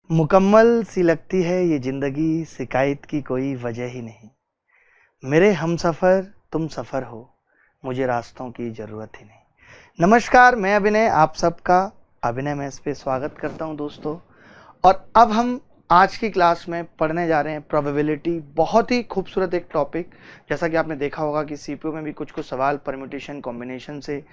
मुकम्मल सी लगती है ये ज़िंदगी, शिकायत की कोई वजह ही नहीं। मेरे हमसफ़र तुम सफ़र हो, मुझे रास्तों की ज़रूरत ही नहीं। नमस्कार, मैं अभिनय आप सबका अभिनय मैथ्स पे स्वागत करता हूं दोस्तों। और अब हम आज की क्लास में पढ़ने जा रहे हैं प्रोबेबिलिटी। बहुत ही खूबसूरत एक टॉपिक। जैसा कि आपने देखा होगा कि सीपीयू में भी कुछ सवाल परम्यूटेशन कॉम्बिनेशन से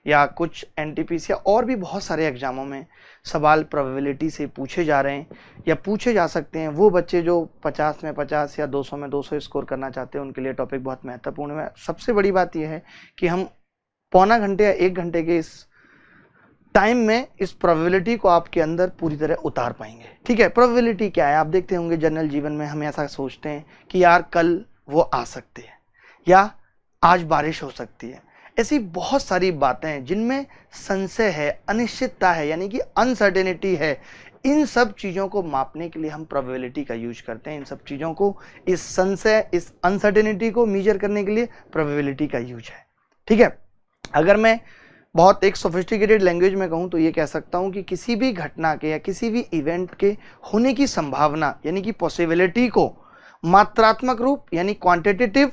या कुछ एनटीपीसी या और भी बहुत सारे एग्जामों में सवाल प्रोबेबिलिटी से पूछे जा रहे हैं या पूछे जा सकते हैं। वो बच्चे जो 50 में 50 या 200 में 200 स्कोर करना चाहते हैं उनके लिए टॉपिक बहुत महत्वपूर्ण है। सबसे बड़ी बात यह है कि हम पौना घंटे या 1 घंटे के इस टाइम में इस प्रोबेबिलिटी को आपके अंदर पूरी तरह उतार पाएंगे। ठीक है, प्रोबेबिलिटी क्या है? आप देखते होंगे जनरल जीवन में हम ऐसा सोचते हैं कि यार कल वो आ सकते हैं या आज बारिश हो सकती है। ऐसी बहुत सारी बातें हैं जिनमें संशय है, अनिश्चितता है, यानी कि अनसर्टेनिटी है। इन सब चीज़ों को मापने के लिए हम प्रोबेबिलिटी का यूज करते हैं। इन सब चीज़ों को, इस संशय, इस अनसर्टेनिटी को मेजर करने के लिए प्रोबेबिलिटी का यूज है। ठीक है, अगर मैं बहुत एक सोफिस्टिकेटेड लैंग्वेज में कहूँ तो ये कह सकता हूँ कि किसी भी घटना के या किसी भी इवेंट के होने की संभावना यानी कि पॉसिबिलिटी को मात्रात्मक रूप यानी क्वांटिटेटिव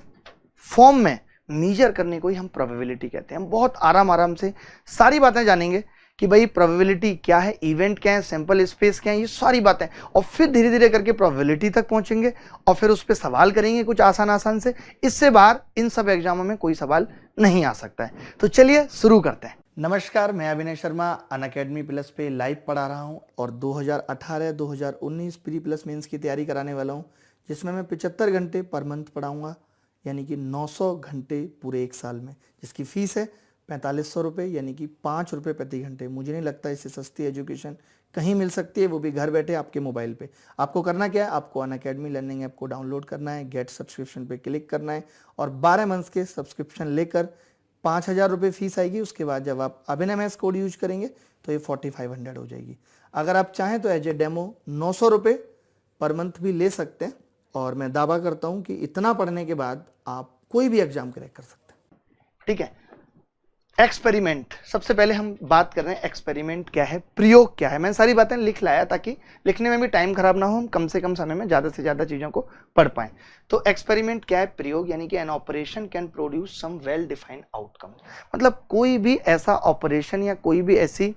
फॉर्म में मेजर करने को ही हम प्रोबेबिलिटी कहते हैं। हम बहुत आराम से सारी बातें जानेंगे कि भाई प्रोबेबिलिटी क्या है, इवेंट क्या है, सैंपल स्पेस क्या है, ये सारी बातें, और फिर धीरे धीरे करके प्रोबेबिलिटी तक पहुंचेंगे और फिर उस पर सवाल करेंगे कुछ आसान से। इससे बाहर इन सब एग्जामों में कोई सवाल नहीं आ सकता है। तो चलिए शुरू करते हैं। नमस्कार, मैं अभिनय शर्मा अनअकैडमी प्लस पे लाइव पढ़ा रहा हूँ और 2018-2019 प्री प्लस मेंस की तैयारी कराने वाला हूँ, जिसमें मैं 75 घंटे पर मंथ पढ़ाऊँगा, यानी कि 900 घंटे पूरे एक साल में, जिसकी फ़ीस है 4500 रुपये, यानी कि 5 रुपये प्रति घंटे। मुझे नहीं लगता इससे सस्ती एजुकेशन कहीं मिल सकती है, वो भी घर बैठे आपके मोबाइल पे। आपको करना क्या है, आपको अनअकैडमी लर्निंग ऐप को डाउनलोड करना है, गेट सब्सक्रिप्शन पे क्लिक करना है और 12 मंथ्स के सब्सक्रिप्शन लेकर 5000 रुपये फीस आएगी। उसके बाद जब आप अभिनय मैथ्स कोड यूज करेंगे तो ये 4500 हो जाएगी। अगर आप चाहें तो एज ए डेमो 900 रुपये पर मंथ भी ले सकते हैं और मैं दावा करता हूं कि इतना पढ़ने के बाद आप कोई भी एग्जाम क्रैक कर सकते हैं। ठीक है, एक्सपेरिमेंट। सबसे पहले हम बात कर रहे हैं एक्सपेरिमेंट क्या है, प्रयोग क्या है। मैंने सारी बातें लिख लाया ताकि लिखने में भी टाइम खराब ना हो, हम कम से कम समय में ज़्यादा से ज़्यादा चीज़ों को पढ़ पाएं। तो एक्सपेरिमेंट क्या है? प्रयोग, यानी कि an operation can produce some well defined outcome. मतलब कोई भी ऐसा ऑपरेशन या कोई भी ऐसी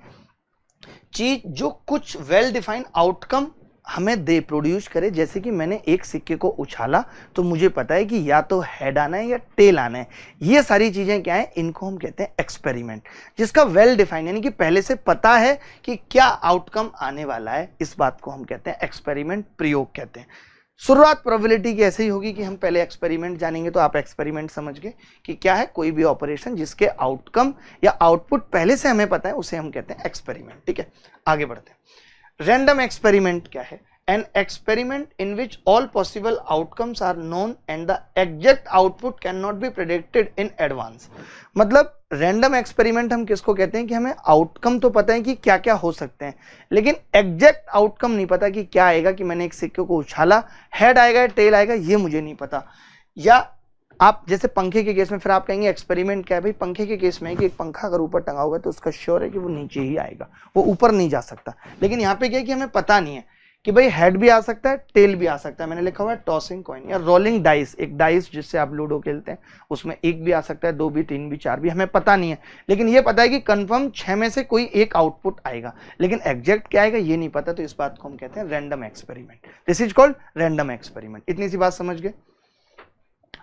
चीज जो कुछ वेल डिफाइंड आउटकम हमें दे, प्रोड्यूस करे। जैसे कि मैंने एक सिक्के को उछाला तो मुझे पता है कि या तो हेड आना है या टेल आना है। ये सारी चीजें क्या है, इनको हम कहते हैं एक्सपेरिमेंट, जिसका वेल डिफाइंड यानी कि पहले से पता है कि क्या आउटकम आने वाला है। इस बात को हम कहते हैं एक्सपेरिमेंट, प्रयोग कहते हैं। शुरुआत प्रोबेबिलिटी की ऐसे ही होगी कि हम पहले एक्सपेरिमेंट जानेंगे। तो आप एक्सपेरिमेंट समझ गए कि क्या है, कोई भी ऑपरेशन जिसके आउटकम या आउटपुट पहले से हमें पता है, उसे हम कहते हैं एक्सपेरिमेंट। ठीक है, आगे बढ़ते हैं। रैंडम एक्सपेरिमेंट क्या है? An experiment in which all possible outcomes are known and the exact output cannot be predicted in advance। मतलब रैंडम एक्सपेरिमेंट हम किसको कहते हैं कि हमें आउटकम तो पता है कि क्या क्या हो सकते हैं, लेकिन एग्जैक्ट आउटकम नहीं पता कि क्या आएगा। कि मैंने एक सिक्के को उछाला, हेड आएगा टेल आएगा, ये मुझे नहीं पता। या आप जैसे पंखे के केस में, फिर आप कहेंगे एक्सपेरिमेंट क्या है? भाई पंखे के केस में है कि एक पंखा अगर ऊपर टंगा हुआ है तो उसका श्योर है कि वो नीचे ही आएगा, वो ऊपर नहीं जा सकता। लेकिन यहाँ पे क्या है कि हमें पता नहीं है कि भाई हेड भी आ सकता है, टेल भी आ सकता है। मैंने लिखा हुआ है टॉसिंग कॉइन या रोलिंग डाइस। एक डाइस जिससे आप लूडो खेलते हैं, उसमें एक भी आ सकता है, 2 भी, 3 भी, 4 भी, हमें पता नहीं है। लेकिन ये पता है कि कंफर्म 6 में से कोई एक आउटपुट आएगा, लेकिन एग्जैक्ट क्या आएगा ये नहीं पता। तो इस बात को हम कहते हैं random experiment. This is called random experiment. इतनी सी बात समझ गए।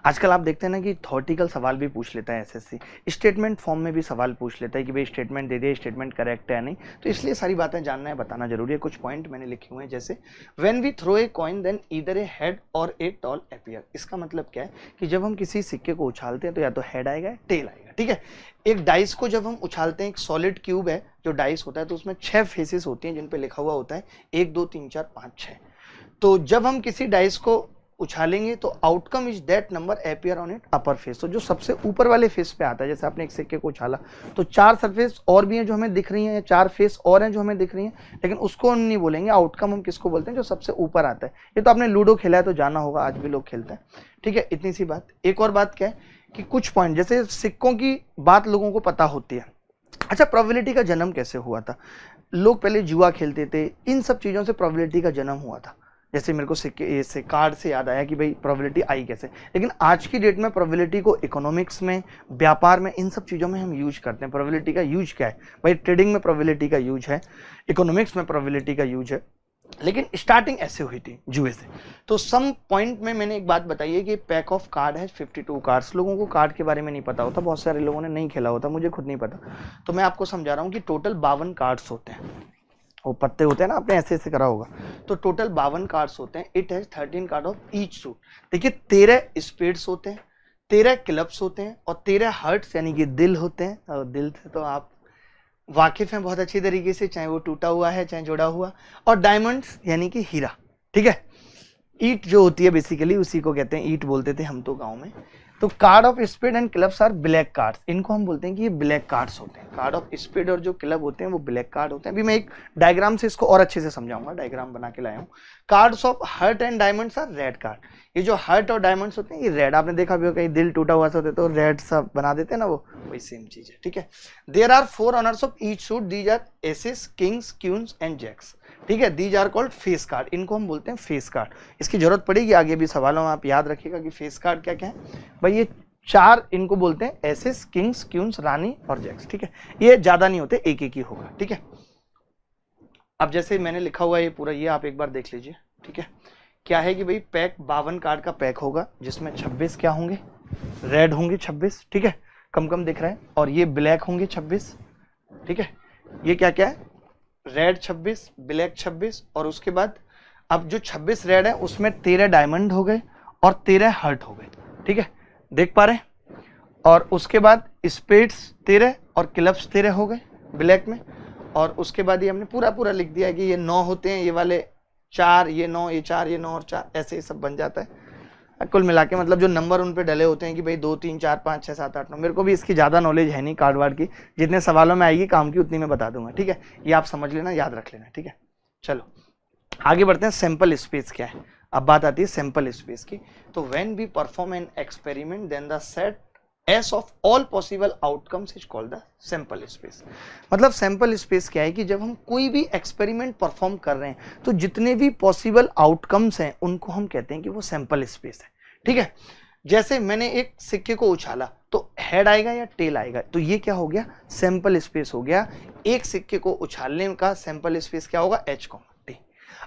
आजकल आप देखते हैं ना कि थ्योरेटिकल सवाल भी पूछ लेता है एसएससी, स्टेटमेंट फॉर्म में भी सवाल पूछ लेता है कि भाई स्टेटमेंट दे दे, स्टेटमेंट करेक्ट है या नहीं। तो इसलिए सारी बातें जानना है, बताना जरूरी है। कुछ पॉइंट मैंने लिखे हुए हैं, जैसे when we throw a coin then either a head और ए टॉल अपीयर। इसका मतलब क्या है कि जब हम किसी सिक्के को उछालते हैं तो या तो हेड आएगा, टेल आएगा। ठीक है, एक डाइस को जब हम उछालते हैं, एक सॉलिड क्यूब है जो डाइस होता है, तो उसमें 6 फेसेस होती हैं जिन पे लिखा हुआ होता है 1 2 3 4 5 6। तो जब हम किसी डाइस को उछालेंगे तो outcome is that number appear on it upper face. तो जो सबसे ऊपर वाले फेस पे आता है, जैसे आपने एक सिक्के को उछाला तो 4 सरफेस और भी हैं जो हमें दिख रही हैं, या 4 फेस और हैं जो हमें दिख रही हैं, लेकिन उसको हम नहीं बोलेंगे। आउटकम हम किसको बोलते हैं? जो सबसे ऊपर आता है। ये तो आपने लूडो खेला है तो जाना होगा, आज भी लोग खेलते हैं। ठीक है, इतनी सी बात। एक और बात क्या है कि कुछ पॉइंट, जैसे सिक्कों की बात लोगों को पता होती है। अच्छा, प्रोबेबिलिटी का जन्म कैसे हुआ था? लोग पहले जुआ खेलते थे, इन सब चीज़ों से प्रोबेबिलिटी का जन्म हुआ था। जैसे मेरे को सिक्के से कार्ड से याद आया कि भाई प्रोबेबिलिटी आई कैसे, लेकिन आज की डेट में प्रोबेबिलिटी को इकोनॉमिक्स में, व्यापार में, इन सब चीज़ों में हम यूज करते हैं। प्रोबेबिलिटी का यूज क्या है भाई? ट्रेडिंग में प्रोबेबिलिटी का यूज है, इकोनॉमिक्स में प्रोबेबिलिटी का यूज है, लेकिन स्टार्टिंग ऐसे हुई थी जुए से। तो सम पॉइंट में मैंने एक बात बताई है कि पैक ऑफ कार्ड है 52 कार्ड्स। लोगों को कार्ड के बारे में नहीं पता होता, बहुत सारे लोगों ने नहीं खेला होता, मुझे खुद नहीं पता, तो मैं आपको समझा रहा हूँ कि टोटल 52 कार्ड्स होते हैं। वो पत्ते होते हैं ना, आपने ऐसे ऐसे करा होगा, तो टोटल 52 कार्ड्स होते हैं। It has 13 card of each suit. देखिए 13 स्पेड्स होते हैं, 13 क्लब्स होते हैं और 13 हर्ट्स यानी कि दिल होते हैं। और दिल से तो आप वाकिफ हैं बहुत अच्छी तरीके से, चाहे वो टूटा हुआ है चाहे जोड़ा हुआ। और डायमंड्स यानी कि हीरा, ठीक है। ईट जो होती है बेसिकली उसी को कहते हैं, ईट बोलते थे हम तो गांव में। तो card of spade and clubs are black cards, इनको हम बोलते हैं कि ये ब्लैक कार्ड्स होते हैं। कार्ड ऑफ स्पेड और जो क्लब होते हैं वो ब्लैक कार्ड होते हैं। अभी मैं एक डायग्राम से इसको और अच्छे से समझाऊंगा, डायग्राम बना के लाया हूँ। Cards of heart and diamonds are red card. ये जो हर्ट और डायमंड्स होते हैं ये रेड, आपने देखा भी हो कहीं दिल टूटा हुआ सा होता है तो रेड सा बना देते हैं ना, वो वही सेम चीज है, ठीक है। There are 4 honours of each suit, these are aces, kings, queens and jacks, ठीक है। These are called face card, इनको हम बोलते हैं फेस कार्ड। इसकी जरूरत पड़ेगी आगे भी सवालों में, आप याद रखिएगा कि फेस कार्ड क्या क्या है भाई। ये 4 इनको बोलते हैं एसेस, किंग्स, क्वींस, रानी और जैक्स, ठीक है। ये ज्यादा नहीं होते, एक एक ही होगा, ठीक है। अब जैसे मैंने लिखा हुआ है ये पूरा, ये आप एक बार देख लीजिए, ठीक है। क्या है कि भाई पैक 52 कार्ड का पैक होगा, जिसमें 26 क्या होंगे? रेड होंगे 26, ठीक है, कम कम दिख रहा है। और ये ब्लैक होंगे 26, ठीक है। ये क्या क्या है? रेड 26, ब्लैक 26, और उसके बाद अब जो 26 रेड है उसमें 13 डायमंड हो गए और 13 हर्ट हो गए, ठीक है, देख पा रहे हैं। और उसके बाद स्पेड्स 13 और क्लब्स 13 हो गए ब्लैक में। और उसके बाद ये हमने पूरा पूरा लिख दिया कि ये 9 होते हैं, ये वाले 4, ये 9, ये 4, ये 9 और 4, ऐसे ही सब बन जाता है कुल मिला के। मतलब जो नंबर उन पे डले होते हैं कि भाई 2 3 4 5 6 7 8 9। मेरे को भी इसकी ज़्यादा नॉलेज है नहीं कार्ड वार्ड की, जितने सवालों में आएगी काम की उतनी मैं बता दूंगा, ठीक है। ये आप समझ लेना, याद रख लेना, ठीक है। चलो आगे बढ़ते हैं। सैंपल स्पेस क्या है? अब बात आती है सैंपल स्पेस की। तो when we perform an experiment then the set S of all possible outcomes is called the sample space। मतलब सैंपल स्पेस क्या है कि जब हम कोई भी एक्सपेरिमेंट परफॉर्म कर रहे हैं तो जितने भी पॉसिबल आउटकम्स हैं उनको हम कहते हैं कि वो सैंपल स्पेस है, ठीक है। जैसे मैंने एक सिक्के को उछाला तो हेड आएगा या टेल आएगा, तो ये क्या हो गया? सैंपल स्पेस हो गया। एक सिक्के को उछालने का सैंपल स्पेस क्या होगा? H, T।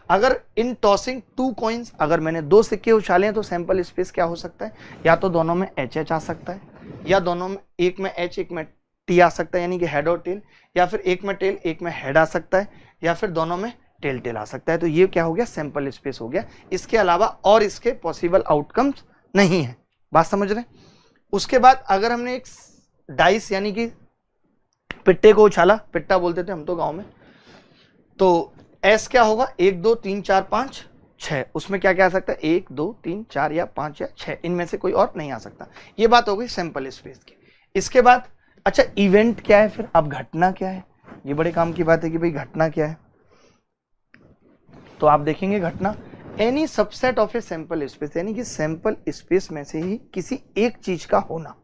अगर इन टॉसिंग 2 कॉइन्स, अगर मैंने 2 सिक्के उछाले हैं तो सैंपल स्पेस क्या हो सकता है? या तो दोनों में HH आ सकता है, या दोनों में एक में H एक में T आ सकता है, यानी कि हेड और टेल, या फिर एक में टेल एक में हेड आ सकता है, या फिर दोनों में टेल टेल आ सकता है। तो ये क्या हो गया? सैंपल स्पेस हो गया। इसके अलावा और इसके पॉसिबल आउटकम्स नहीं है, बात समझ रहे हैं। उसके बाद अगर हमने एक डाइस यानी कि पिट्टे को उछाला, पिट्टा बोलते थे हम तो गांव में, तो एस क्या होगा? 1 2 3 4 5 6, उसमें क्या क्या आ सकता है? 1 2 3 4 या 5 या 6, इनमें से कोई और नहीं आ सकता। ये बात हो गई सैंपल स्पेस की। इसके बाद अच्छा इवेंट क्या है फिर? अब घटना क्या है? ये बड़े काम की बात है कि भाई घटना क्या है। तो आप देखेंगे घटना any subset of a sample space, यानी कि सैंपल स्पेस में से ही किसी एक चीज का होना।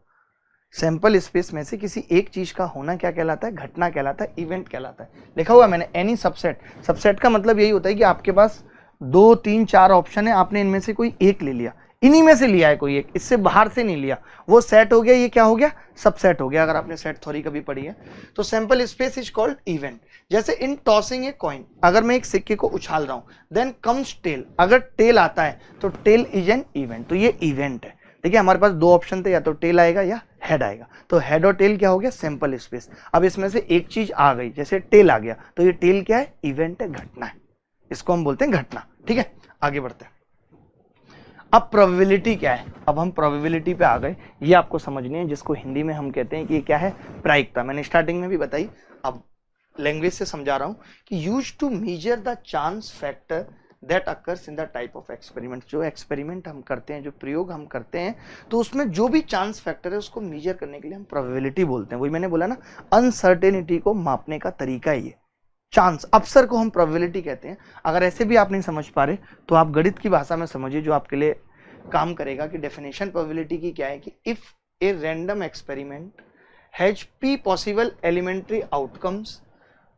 सैंपल स्पेस में से किसी एक चीज का होना क्या कहलाता है? घटना कहलाता है, इवेंट कहलाता है। लिखा हुआ मैंने एनी सबसेट। सबसेट का मतलब यही होता है कि आपके पास 2 3 4 ऑप्शन है, आपने इनमें से कोई एक ले लिया, इन्हीं में से लिया है कोई एक, इससे बाहर से नहीं लिया, वो सेट हो गया, ये क्या हो गया? सबसेट हो गया। अगर आपने सेट थ्योरी कभी पढ़ी है तो sample space is called event. जैसे इन टॉसिंग ए कॉइन, अगर मैं एक सिक्के को उछाल रहा हूं, देन कम्स टेल, अगर टेल आता है तो टेल इज एन इवेंट, तो ये इवेंट है। देखिए हमारे पास 2 ऑप्शन थे, या तो टेल आएगा या हेड आएगा, तो हेड और टेल क्या हो गया? Sample space. अब इसमें से एक चीज आ गई, जैसे टेल आ गया, तो ये टेल क्या है? इवेंट है, घटना है, इसको हम बोलते हैं घटना, ठीक है। आगे बढ़ते हैं। अब प्रोबेबिलिटी क्या है? अब हम प्रोबेबिलिटी पे आ गए, ये आपको समझनी है, जिसको हिंदी में हम कहते हैं कि ये क्या है? प्रायिकता। मैंने स्टार्टिंग में भी बताई, अब लैंग्वेज से समझा रहा हूं कि use to measure the chance factor that occurs in the type of experiment. जो एक्सपेरिमेंट हम करते हैं, जो प्रयोग हम करते हैं, तो उसमें जो भी चांस फैक्टर है उसको मेजर करने के लिए हम प्रोबेबिलिटी बोलते हैं। वही मैंने बोला ना, अनसर्टेनिटी को मापने का तरीका है ये। चांस, अवसर को हम प्रोबेबिलिटी कहते हैं। अगर ऐसे भी आप नहीं समझ पा रहे तो आप गणित की भाषा में समझिए, जो आपके लिए काम करेगा कि डेफिनेशन प्रोबेबिलिटी की क्या है कि if a random experiment has p possible elementary outcomes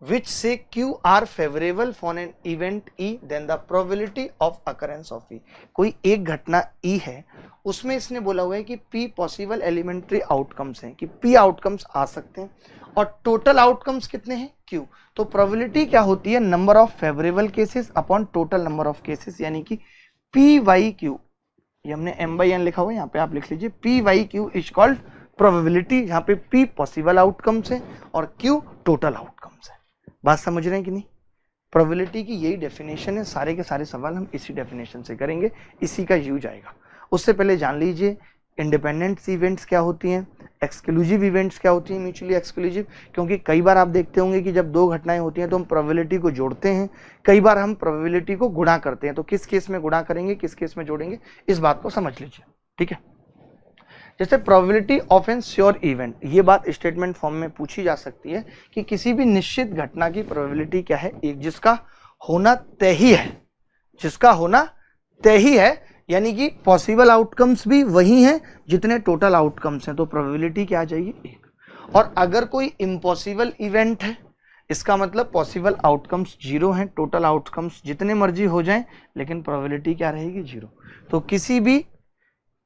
which say Q are favorable for an event E, then the probability of occurrence of E. कोई एक घटना E है, उसमें इसने बोला हुआ है कि P पॉसिबल एलिमेंट्री आउटकम्स हैं, कि P आउटकम्स आ सकते हैं और टोटल आउटकम्स कितने हैं Q। तो प्रोबेबिलिटी क्या होती है, number of favourable cases upon total number of cases, यानी कि P बाई Q, ये हमने M बाई N लिखा हुआ है, यहाँ पे आप लिख लीजिए P by Q is called probability, जहाँ पे P पॉसिबल आउटकम्स है और Q टोटल आउटकम्स है। बात समझ रहे हैं कि नहीं। प्रोबेबिलिटी की यही डेफिनेशन है, सारे के सारे सवाल हम इसी डेफिनेशन से करेंगे, इसी का यूज आएगा। उससे पहले जान लीजिए इंडिपेंडेंट इवेंट्स क्या होती हैं, एक्सक्लूसिव इवेंट्स क्या होती हैं, म्यूचुअली एक्सक्लूसिव, क्योंकि कई बार आप देखते होंगे कि जब दो घटनाएं होती हैं तो हम प्रोबेबिलिटी को जोड़ते हैं, कई बार हम प्रोबेबिलिटी को गुणा करते हैं, तो किस केस में गुणा करेंगे, किस केस में जोड़ेंगे, इस बात को समझ लीजिए, ठीक है। जैसे probability of an sure event, ये बात स्टेटमेंट फॉर्म में पूछी जा सकती है कि किसी भी निश्चित घटना की प्रोबेबिलिटी क्या है, एक जिसका होना तय ही है, जिसका होना तय ही है, यानी कि पॉसिबल आउटकम्स भी वही हैं जितने टोटल आउटकम्स हैं, तो प्रोबेबिलिटी क्या आ जाएगी, एक। और अगर कोई इम्पॉसिबल इवेंट है, इसका मतलब पॉसिबल आउटकम्स जीरो हैं, टोटल आउटकम्स जितने मर्जी हो जाएं, लेकिन प्रोबेबिलिटी क्या रहेगी, जीरो। तो किसी भी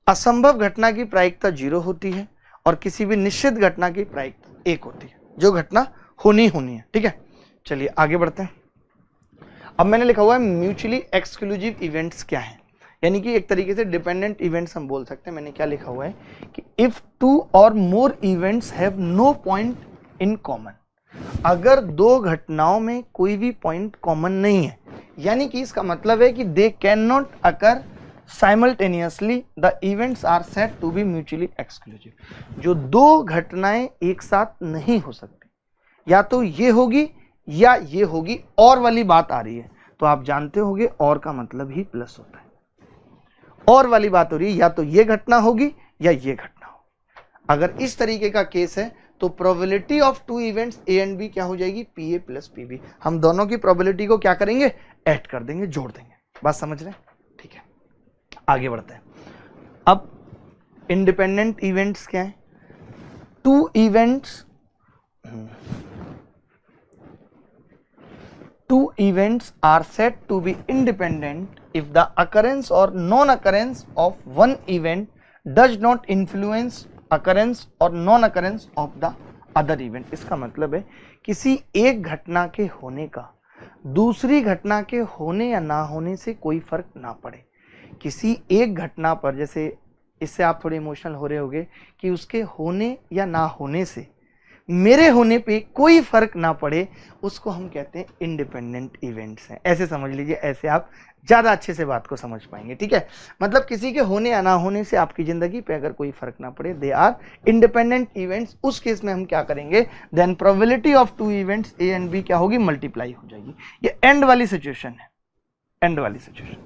असंभव घटना की प्रायिकता जीरो होती है और किसी भी निश्चित घटना की प्रायिकता एक होती है, जो घटना होनी है, ठीक है। चलिए आगे बढ़ते हैं। अब मैंने लिखा हुआ है म्यूचुअली एक्सक्लूसिव इवेंट्स क्या है, यानी कि एक तरीके से डिपेंडेंट इवेंट्स हम बोल सकते हैं। मैंने क्या लिखा हुआ है कि इफ टू और more events have no point in common, अगर दो घटनाओं में कोई भी पॉइंट कॉमन नहीं है, यानी कि इसका मतलब है कि they can not occur simultaneously, the events are said to be mutually exclusive. जो दो घटनाएं एक साथ नहीं हो सकती, या तो ये होगी या ये होगी, और वाली बात आ रही है, तो आप जानते होंगे और का मतलब ही प्लस होता है, और वाली बात हो रही है, या तो ये घटना होगी या ये घटना होगी। अगर इस तरीके का केस है तो probability of two events A and B क्या हो जाएगी, P A plus P B. हम दोनों की प्रोबेबिलिटी को क्या करेंगे, ऐड कर देंगे, जोड़ देंगे। बात समझ रहे हैं, ठीक है। आगे बढ़ते हैं। अब इंडिपेंडेंट इवेंट्स क्या है, two events are said to be independent if the occurrence or non-occurrence of one event does not influence occurrence or non-occurrence of the other event। इसका मतलब है किसी एक घटना के होने का दूसरी घटना के होने या ना होने से कोई फर्क ना पड़े। किसी एक घटना पर, जैसे इससे आप थोड़े इमोशनल हो रहे होंगे कि उसके होने या ना होने से मेरे होने पे कोई फर्क ना पड़े, उसको हम कहते हैं इंडिपेंडेंट इवेंट्स हैं। ऐसे समझ लीजिए, ऐसे आप ज्यादा अच्छे से बात को समझ पाएंगे, ठीक है। मतलब किसी के होने या ना होने से आपकी जिंदगी पे अगर कोई फर्क ना पड़े, दे आर इंडिपेंडेंट इवेंट्स। उस केस में हम क्या करेंगे, then probability of two events A and B क्या होगी, मल्टीप्लाई हो जाएगी। ये एंड वाली सिचुएशन है, एंड वाली सिचुएशन,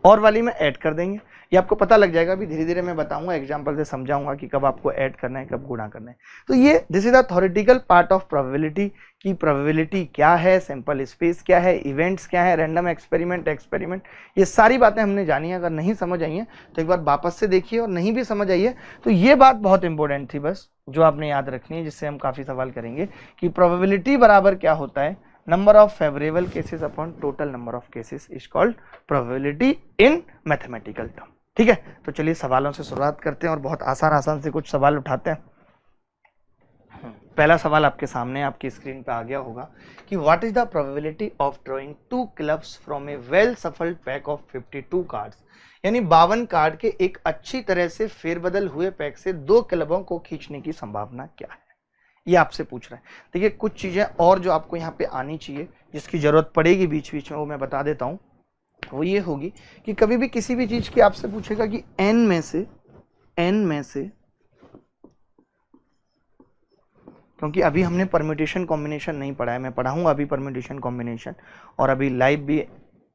और वाली में ऐड कर देंगे। ये आपको पता लग जाएगा, अभी धीरे धीरे मैं बताऊंगा, एग्जांपल से समझाऊंगा कि कब आपको ऐड करना है, कब गुणा करना है। तो ये this is the theoretical part of probability, की प्रोबेबिलिटी क्या है, सैंपल स्पेस क्या है, इवेंट्स क्या है, रैंडम एक्सपेरिमेंट, ये सारी बातें हमने जानी है। अगर नहीं समझ आई है तो एक बार वापस से देखिए, और नहीं भी समझ आई है तो ये बात बहुत इंपॉर्टेंट थी, बस जो आपने याद रखनी है, जिससे हम काफी सवाल करेंगे कि प्रोबेबिलिटी बराबर क्या होता है, number of favourable cases upon total number of cases is called probability in mathematical term, ठीक है। तो चलिए सवालों से शुरुआत करते हैं और बहुत आसान से कुछ सवाल उठाते हैं। पहला सवाल आपके सामने आपकी स्क्रीन पे आ गया होगा कि what is the probability of drawing two clubs from a well shuffled pack of 52 cards, यानी 52 कार्ड के एक अच्छी तरह से फेरबदल हुए पैक से दो क्लबों को खींचने की संभावना क्या है, ये आपसे पूछ रहा है। देखिए कुछ चीजें और जो आपको यहाँ पे आनी चाहिए, जिसकी जरूरत पड़ेगी बीच बीच में, वो मैं बता देता हूँ। वो ये होगी कि कभी भी किसी भी चीज की आपसे पूछेगा कि n में से क्योंकि अभी हमने परम्यूटेशन कॉम्बिनेशन नहीं पढ़ा है, मैं पढ़ाऊंगा अभी परम्यूटेशन कॉम्बिनेशन, और अभी लाइव भी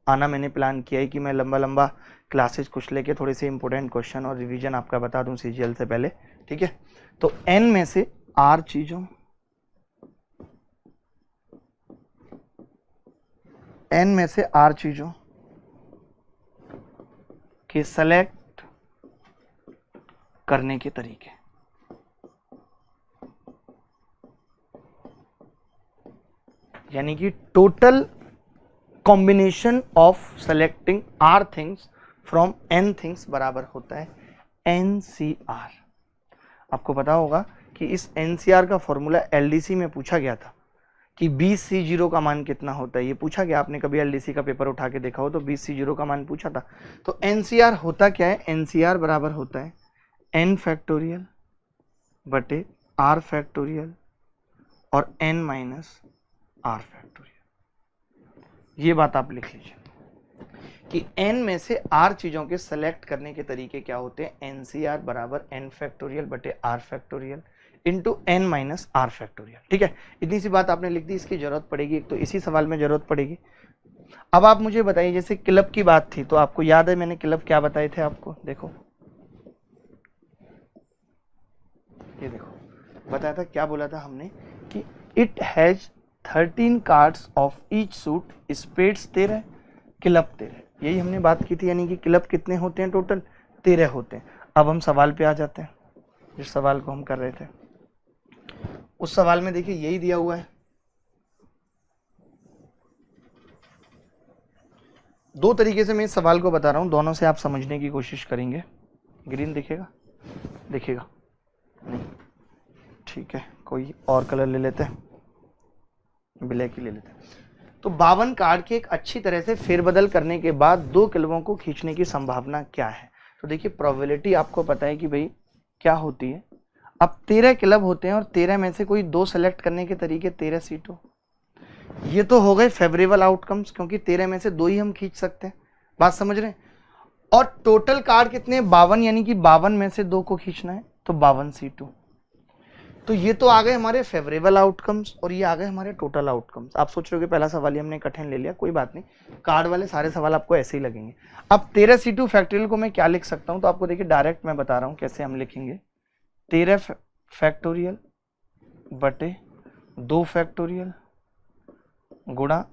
आना मैंने प्लान किया है कि मैं लंबा क्लासेस कुछ लेके थोड़े से इंपॉर्टेंट क्वेश्चन और रिवीजन आपका बता दूं सीजीएल से पहले, ठीक है। तो n में से r चीजों के सेलेक्ट करने के तरीके, यानी कि total combination of selecting R things from N things बराबर होता है NCR। आपको पता होगा कि इस NCR का फॉर्मूला LDC में पूछा गया था कि 20C0 का मान कितना होता है, ये पूछा गया। आपने कभी LDC का पेपर उठा के देखा हो तो 20C0 का मान पूछा था। तो NCR होता क्या है, NCR बराबर होता है n फैक्टोरियल बटे r फैक्टोरियल और n माइनस r फैक्टोरियल। ये बात आप लिख लीजिए कि n में से r चीजों के सेलेक्ट करने के तरीके क्या होते हैं। NCR बराबर n फैक्टोरियल बटे r factorial into n minus r factorial. ठीक है, इतनी सी बात आपने लिख दी, इसकी जरूरत पड़ेगी एक तो इसी सवाल में जरूरत पड़ेगी। अब आप मुझे बताइए, जैसे क्लब की बात थी तो आपको याद है मैंने क्लब क्या बताए थे आपको, देखो ये देखो बताया था, क्या बोला था हमने कि it has 13 cards of each suit, spades 13, club 13, यही हमने बात की थी। यानी कि क्लब कितने होते हैं, टोटल 13 होते हैं। अब हम सवाल पे आ जाते हैं, जिस सवाल को हम कर रहे थे उस सवाल में देखिए यही दिया हुआ है। दो तरीके से मैं इस सवाल को बता रहा हूं, दोनों से आप समझने की कोशिश करेंगे। ग्रीन दिखेगा, दिखेगा नहीं, ठीक है, कोई और कलर ले लेते हैं, ब्लैक ही ले लेते हैं। तो 52 कार्ड के एक अच्छी तरह से फेरबदल करने के बाद 2 क्लबों को खींचने की संभावना क्या है। तो देखिए प्रोबेबिलिटी आपको पता है कि भाई क्या होती है। अब 13 क्लब होते हैं और 13 में से कोई 2 सेलेक्ट करने के तरीके 13 सीटों, ये तो हो गए फेवरेबल आउटकम्स, क्योंकि 13 में से 2 ही हम खींच सकते हैं, बात समझ रहे हैं। और टोटल कार्ड कितने, 52, यानी कि 52 में से 2 को खींचना है तो 52 सीटों। तो ये तो आ गए हमारे फेवरेबल आउटकम्स और ये आ गए हमारे टोटल आउटकम्स। आप सोच रहे हो कि पहला सवाल ही हमने कठिन ले लिया, कोई बात नहीं, कार्ड वाले सारे सवाल आपको ऐसे ही लगेंगे। अब 13C2 फैक्टोरियल को मैं क्या लिख सकता हूं, तो आपको देखिए डायरेक्ट मैं बता रहा हूं कैसे हम लिखेंगे। 13 फैक्टोरियल बटे 2 फैक्टोरियल गुणा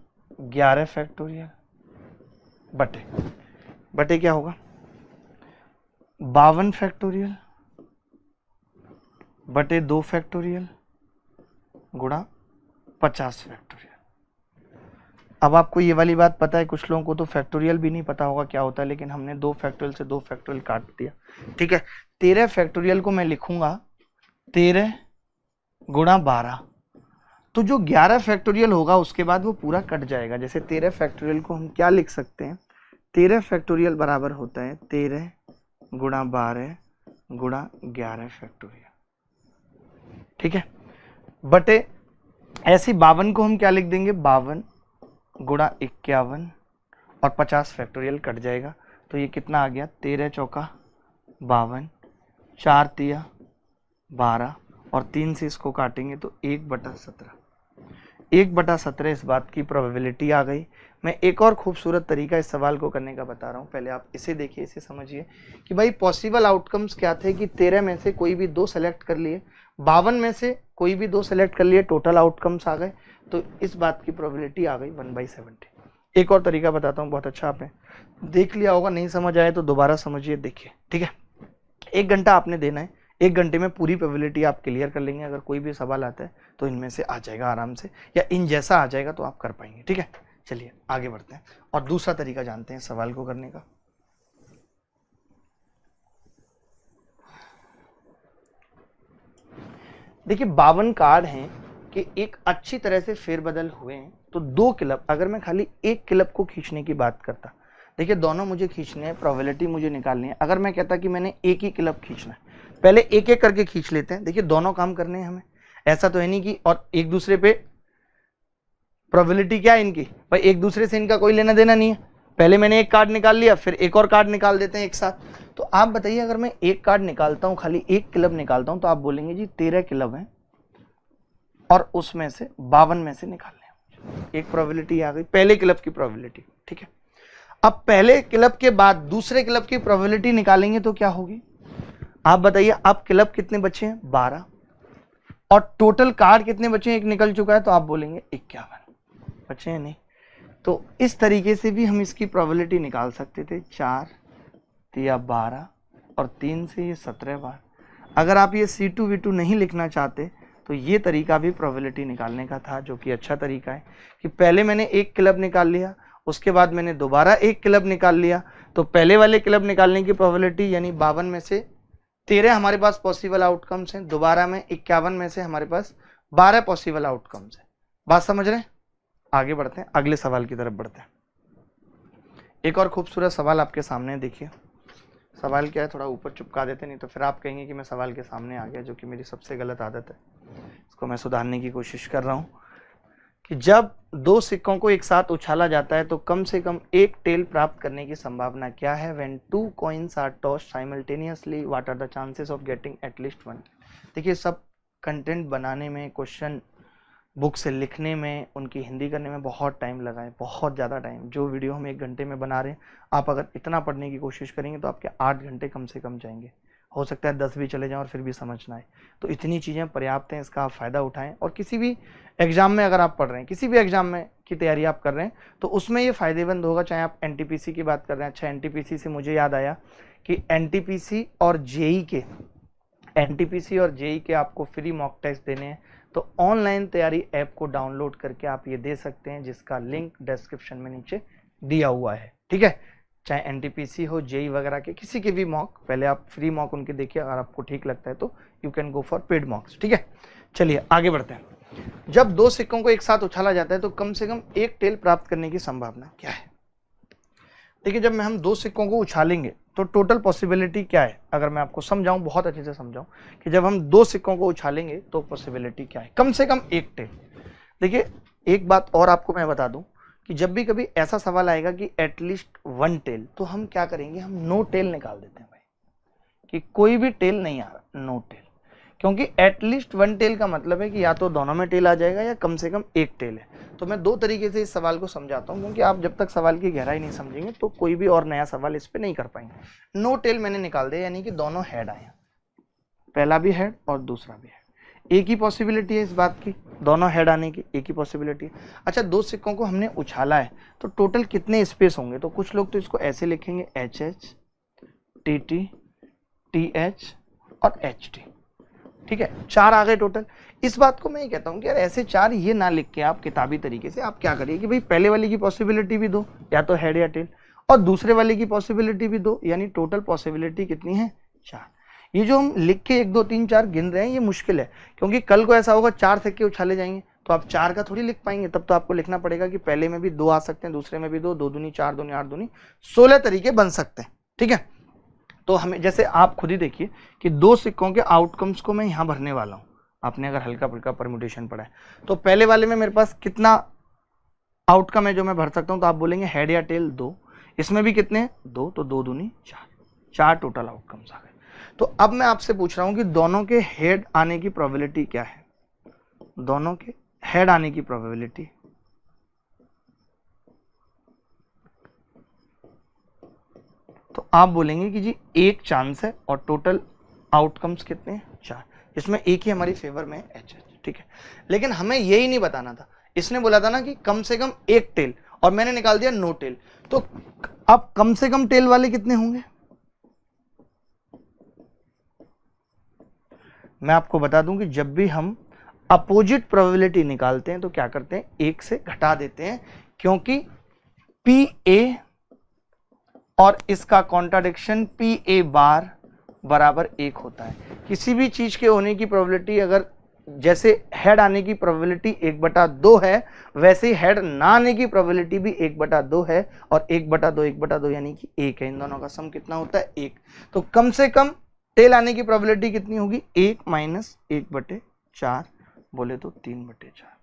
11 फैक्टोरियल बटे क्या होगा 52 फैक्टोरियल बटे 2 फैक्टोरियल गुणा 50 फैक्टोरियल। अब आपको ये वाली बात पता है, कुछ लोगों को तो फैक्टोरियल भी नहीं पता होगा क्या होता है, लेकिन हमने 2 फैक्टोरियल से 2 फैक्टोरियल काट दिया। ठीक है, 13 फैक्टोरियल को मैं लिखूंगा 13 गुणा 12, तो जो 11 फैक्टोरियल होगा उसके बाद वो पूरा कट जाएगा। जैसे 13 फैक्टोरियल को हम क्या लिख सकते हैं, 13 फैक्टोरियल बराबर होता है 13 गुणा 12 गुणा 11 फैक्टोरियल। ठीक है, बटे ऐसी 52 को हम क्या लिख देंगे, 52 गुणा 51 और 50 फैक्टोरियल कट जाएगा। तो ये कितना आ गया, 13 चौका 52, 4 तिया 12 और 3 से इसको काटेंगे तो 1/17। 1/17 इस बात की प्रोबेबिलिटी आ गई। मैं एक और खूबसूरत तरीका इस सवाल को करने का बता रहा हूँ, पहले आप इसे देखिए, इसे समझिए कि भाई पॉसिबल आउटकम्स क्या थे कि 13 में से कोई भी 2 सेलेक्ट कर लिए, 52 में से कोई भी 2 सेलेक्ट कर लिए, टोटल आउटकम्स आ गए। तो इस बात की प्रोबेबिलिटी आ गई 1/70। एक और तरीका बताता हूँ, बहुत अच्छा आपने देख लिया होगा, नहीं समझ आए तो दोबारा समझिए, देखिए। ठीक है, 1 घंटा आपने देना है, 1 घंटे में पूरी प्रोबेबिलिटी आप क्लियर कर लेंगे। अगर कोई भी सवाल आता है तो इनमें से आ जाएगा आराम से, या इन जैसा आ जाएगा तो आप कर पाएंगे। ठीक है, चलिए आगे बढ़ते हैं और दूसरा तरीका जानते हैं सवाल को करने का। देखिए 52 कार्ड हैं कि एक अच्छी तरह से फेरबदल हुए हैं, तो 2 क्लब, अगर मैं खाली 1 क्लब को खींचने की बात करता, देखिए दोनों मुझे खींचने हैं, प्रोबेबिलिटी मुझे निकालनी है। अगर मैं कहता कि मैंने एक ही क्लब खींचना है, पहले एक एक करके खींच लेते हैं। देखिए दोनों काम करने हैं हमें, ऐसा तो है नहीं कि, और एक दूसरे पे प्रोबेबिलिटी क्या है इनकी, भाई एक दूसरे से इनका कोई लेना देना नहीं है। पहले मैंने एक कार्ड निकाल लिया, फिर एक और कार्ड निकाल देते हैं एक साथ। तो आप बताइए, अगर मैं एक कार्ड निकालता हूं, खाली एक क्लब निकालता हूं, तो आप बोलेंगे जी 13 क्लब हैं और उसमें से 52 में से निकालने हैं। एक प्रोबेबिलिटी आ गई, पहले क्लब की प्रोबेबिलिटी। ठीक है, अब पहले क्लब के बाद दूसरे क्लब की प्रोबेबिलिटी निकालेंगे तो क्या होगी, आप बताइए। अब क्लब कितने बचे हैं, 12, और टोटल कार्ड कितने बचे हैं, एक निकल चुका है, तो आप बोलेंगे 51 बचे हैं। नहीं, तो इस तरीके से भी हम इसकी प्रोबेबिलिटी निकाल सकते थे, 4 तिया 12 और 3 से ये 17 बार। अगर आप ये C2 V2 नहीं लिखना चाहते तो ये तरीका भी प्रोबेबिलिटी निकालने का था, जो कि अच्छा तरीका है कि पहले मैंने एक क्लब निकाल लिया, उसके बाद मैंने दोबारा एक क्लब निकाल लिया, तो पहले वाले क्लब निकालने की प्रोबेबिलिटी यानी 52 में से 13 हमारे पास पॉसिबल आउटकम्स हैं, दोबारा में 51 में से हमारे पास 12 पॉसिबल आउटकम्स हैं। बात समझ रहे हैं? आगे बढ़ते हैं, अगले सवाल की तरफ बढ़ते हैं। एक और खूबसूरत सवाल आपके सामने देखिए। सवाल क्या है, थोड़ा ऊपर चिपका देते, नहीं तो फिर आप कहेंगे कि मैं सवाल के सामने आ गया, जो कि मेरी सबसे गलत आदत है। इसको मैं सुधारने की कोशिश कर रहा हूँ कि जब दो सिक्कों को एक साथ उछाला जाता है तो कम से कम एक टेल प्राप्त करने की संभावना क्या है? When two coins are tossed simultaneously what are the chances of getting at least one. देखिए, सब कंटेंट बनाने में, क्वेश्चन बुक से लिखने में, उनकी हिंदी करने में बहुत टाइम लगा है, बहुत ज़्यादा टाइम। जो वीडियो हम 1 घंटे में बना रहे हैं, आप अगर इतना पढ़ने की कोशिश करेंगे तो आपके 8 घंटे कम से कम जाएंगे। हो सकता है 10 भी चले जाएं और फिर भी समझ ना आए। तो इतनी चीज़ें पर्याप्त हैं, इसका आप फ़ायदा उठाएं। और किसी भी एग्जाम में अगर आप पढ़ रहे हैं, किसी भी एग्जाम में की तैयारी आप कर रहे हैं, तो उसमें ये फ़ायदेमंद होगा। चाहे आप NTPC की बात कर रहे हैं, अच्छा NTPC से मुझे याद आया कि NTPC और JEE के आपको फ्री मॉक टेस्ट देने हैं। तो ऑनलाइन तैयारी ऐप को डाउनलोड करके आप ये दे सकते हैं, जिसका लिंक डिस्क्रिप्शन में नीचे दिया हुआ है। ठीक है, चाहे NTPC हो, JEE वगैरह के, किसी के भी मॉक, पहले आप फ्री मॉक उनके देखिए, अगर आपको ठीक लगता है तो you can go for paid मॉक्स। ठीक है, चलिए आगे बढ़ते हैं। जब दो सिक्कों को एक साथ उछाला जाता है तो कम से कम एक टेल प्राप्त करने की संभावना क्या है? देखिए, जब हम दो सिक्कों को उछालेंगे तो टोटल पॉसिबिलिटी क्या है? अगर मैं आपको समझाऊं, बहुत अच्छे से समझाऊं कि जब हम दो सिक्कों को उछालेंगे तो पॉसिबिलिटी क्या है? कम से कम एक टेल। देखिए, एक बात और आपको मैं बता दूं कि जब भी कभी ऐसा सवाल आएगा कि एटलीस्ट 1 टेल, तो हम क्या करेंगे? हम नो टेल निकाल देते हैं भाई, कि कोई भी टेल नहीं आ रहा, नो टेल। क्योंकि एटलीस्ट 1 टेल का मतलब है कि या तो दोनों में टेल आ जाएगा या कम से कम एक टेल है। तो मैं दो तरीके से इस सवाल को समझाता हूं, क्योंकि आप जब तक सवाल की गहराई नहीं समझेंगे तो कोई भी और नया सवाल इस पे नहीं कर पाएंगे। नो टेल मैंने निकाल दिया, यानी कि दोनों हेड आए, पहला भी हेड और दूसरा भी हेड। एक ही पॉसिबिलिटी है इस बात की, दोनों हेड आने की एक ही पॉसिबिलिटी है। अच्छा, दो सिक्कों को हमने उछाला है तो टोटल कितने स्पेस होंगे? तो कुछ लोग तो इसको ऐसे लिखेंगे, HH, TT, TH और HT। ठीक है, 4 आ गए टोटल। इस बात को मैं ये कहता हूँ कि यार ऐसे 4 ये ना लिख के आप किताबी तरीके से आप क्या करिए कि भाई पहले वाले की पॉसिबिलिटी भी दो, या तो हेड या टेल, और दूसरे वाले की पॉसिबिलिटी भी दो, यानी टोटल पॉसिबिलिटी कितनी है? 4। ये जो हम लिख के 1 2 3 4 गिन रहे हैं, ये मुश्किल है, क्योंकि कल को ऐसा होगा 4 सिक्के उछाले जाएंगे तो आप 4 का थोड़ी लिख पाएंगे। तब तो आपको लिखना पड़ेगा कि पहले में भी 2 आ सकते हैं, दूसरे में भी 2, 2 दूनी 4, दूनी 8, दूनी 16 तरीके बन सकते हैं। ठीक है, तो हमें, जैसे आप खुद ही देखिए कि दो सिक्कों के आउटकम्स को मैं यहां भरने वाला हूं। आपने अगर हल्का फुल्का परम्यूटेशन पढ़ा है तो पहले वाले में मेरे पास कितना आउटकम है जो मैं भर सकता हूं? तो आप बोलेंगे हेड या टेल 2, इसमें भी कितने हैं? 2, तो 2 दूनी 4, 4 टोटल आउटकम्स आ गए। तो अब मैं आपसे पूछ रहा हूं कि दोनों के हेड आने की प्रोबेबिलिटी क्या है? दोनों के हेड आने की प्रोबेबिलिटी, तो आप बोलेंगे कि जी 1 चांस है और टोटल आउटकम्स कितने हैं? 4। इसमें एक ही हमारी फेवर में है, HH। ठीक है, लेकिन हमें यही नहीं बताना था। इसने बोला था ना कि कम से कम एक टेल, और मैंने निकाल दिया नो टेल। तो अब कम से कम टेल वाले कितने होंगे? मैं आपको बता दूं कि जब भी हम अपोजिट प्रोबेबिलिटी निकालते हैं तो क्या करते हैं? 1 से घटा देते हैं, क्योंकि PA और इसका कॉन्ट्राडिक्शन PA बार बराबर 1 होता है। किसी भी चीज के होने की प्रोबेबिलिटी, अगर जैसे हेड आने की प्रोबेबिलिटी 1/2 है, वैसे ही हेड ना आने की प्रोबेबिलिटी भी 1/2 है, और 1/2 यानी कि 1 है। इन दोनों का सम कितना होता है? 1। तो कम से कम टेल आने की प्रोबेबिलिटी कितनी होगी? 1 - 1/4, बोले तो 3/4।